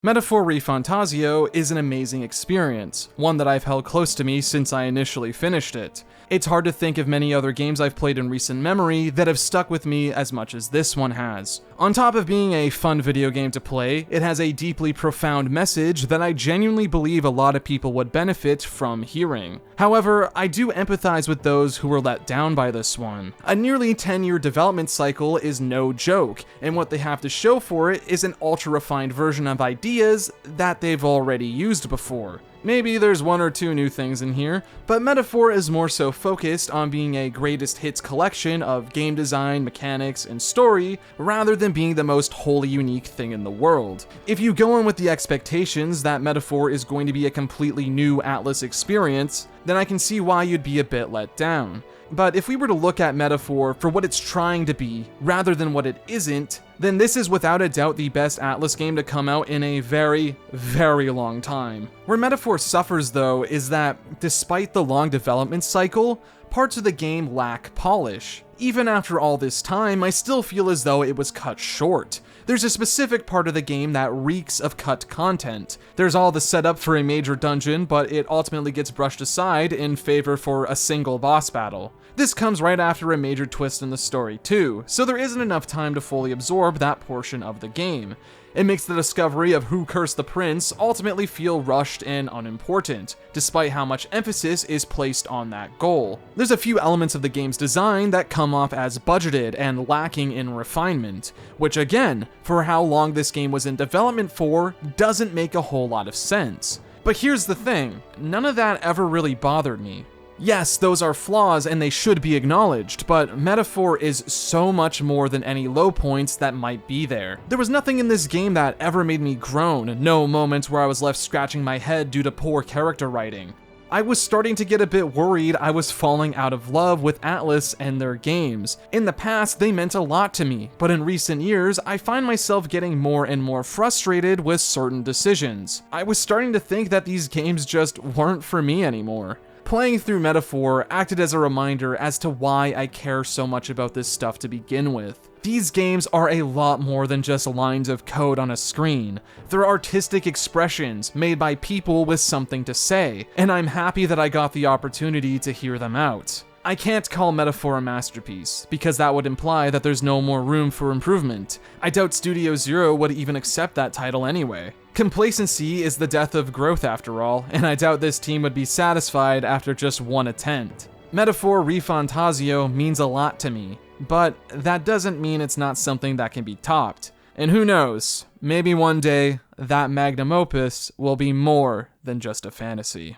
Metaphor ReFantazio is an amazing experience, one that I've held close to me since I initially finished it. It's hard to think of many other games I've played in recent memory that have stuck with me as much as this one has. On top of being a fun video game to play, it has a deeply profound message that I genuinely believe a lot of people would benefit from hearing. However, I do empathize with those who were let down by this one. A nearly 10-year development cycle is no joke, and what they have to show for it is an ultra-refined version of ideas that they've already used before. Maybe there's one or two new things in here, but Metaphor is more so focused on being a greatest hits collection of game design, mechanics, and story, rather than being the most wholly unique thing in the world. If you go in with the expectations that Metaphor is going to be a completely new Atlus experience, then I can see why you'd be a bit let down. But if we were to look at Metaphor for what it's trying to be, rather than what it isn't, then this is without a doubt the best Atlus game to come out in a very, very long time. Where Metaphor suffers though is that, despite the long development cycle, parts of the game lack polish. Even after all this time, I still feel as though it was cut short. There's a specific part of the game that reeks of cut content. There's all the setup for a major dungeon, but it ultimately gets brushed aside in favor for a single boss battle. This comes right after a major twist in the story too, so there isn't enough time to fully absorb that portion of the game. It makes the discovery of who cursed the prince ultimately feel rushed and unimportant, despite how much emphasis is placed on that goal. There's a few elements of the game's design that come off as budgeted and lacking in refinement, which again, for how long this game was in development for, doesn't make a whole lot of sense. But here's the thing, none of that ever really bothered me. Yes, those are flaws and they should be acknowledged, but Metaphor is so much more than any low points that might be there. There was nothing in this game that ever made me groan, no moments where I was left scratching my head due to poor character writing. I was starting to get a bit worried I was falling out of love with Atlus and their games. In the past, they meant a lot to me, but in recent years, I find myself getting more and more frustrated with certain decisions. I was starting to think that these games just weren't for me anymore. Playing through Metaphor acted as a reminder as to why I care so much about this stuff to begin with. These games are a lot more than just lines of code on a screen. They're artistic expressions made by people with something to say, and I'm happy that I got the opportunity to hear them out. I can't call Metaphor a masterpiece, because that would imply that there's no more room for improvement. I doubt Studio Zero would even accept that title anyway. Complacency is the death of growth after all, and I doubt this team would be satisfied after just one attempt. Metaphor ReFantazio means a lot to me, but that doesn't mean it's not something that can be topped. And who knows, maybe one day, that magnum opus will be more than just a fantasy.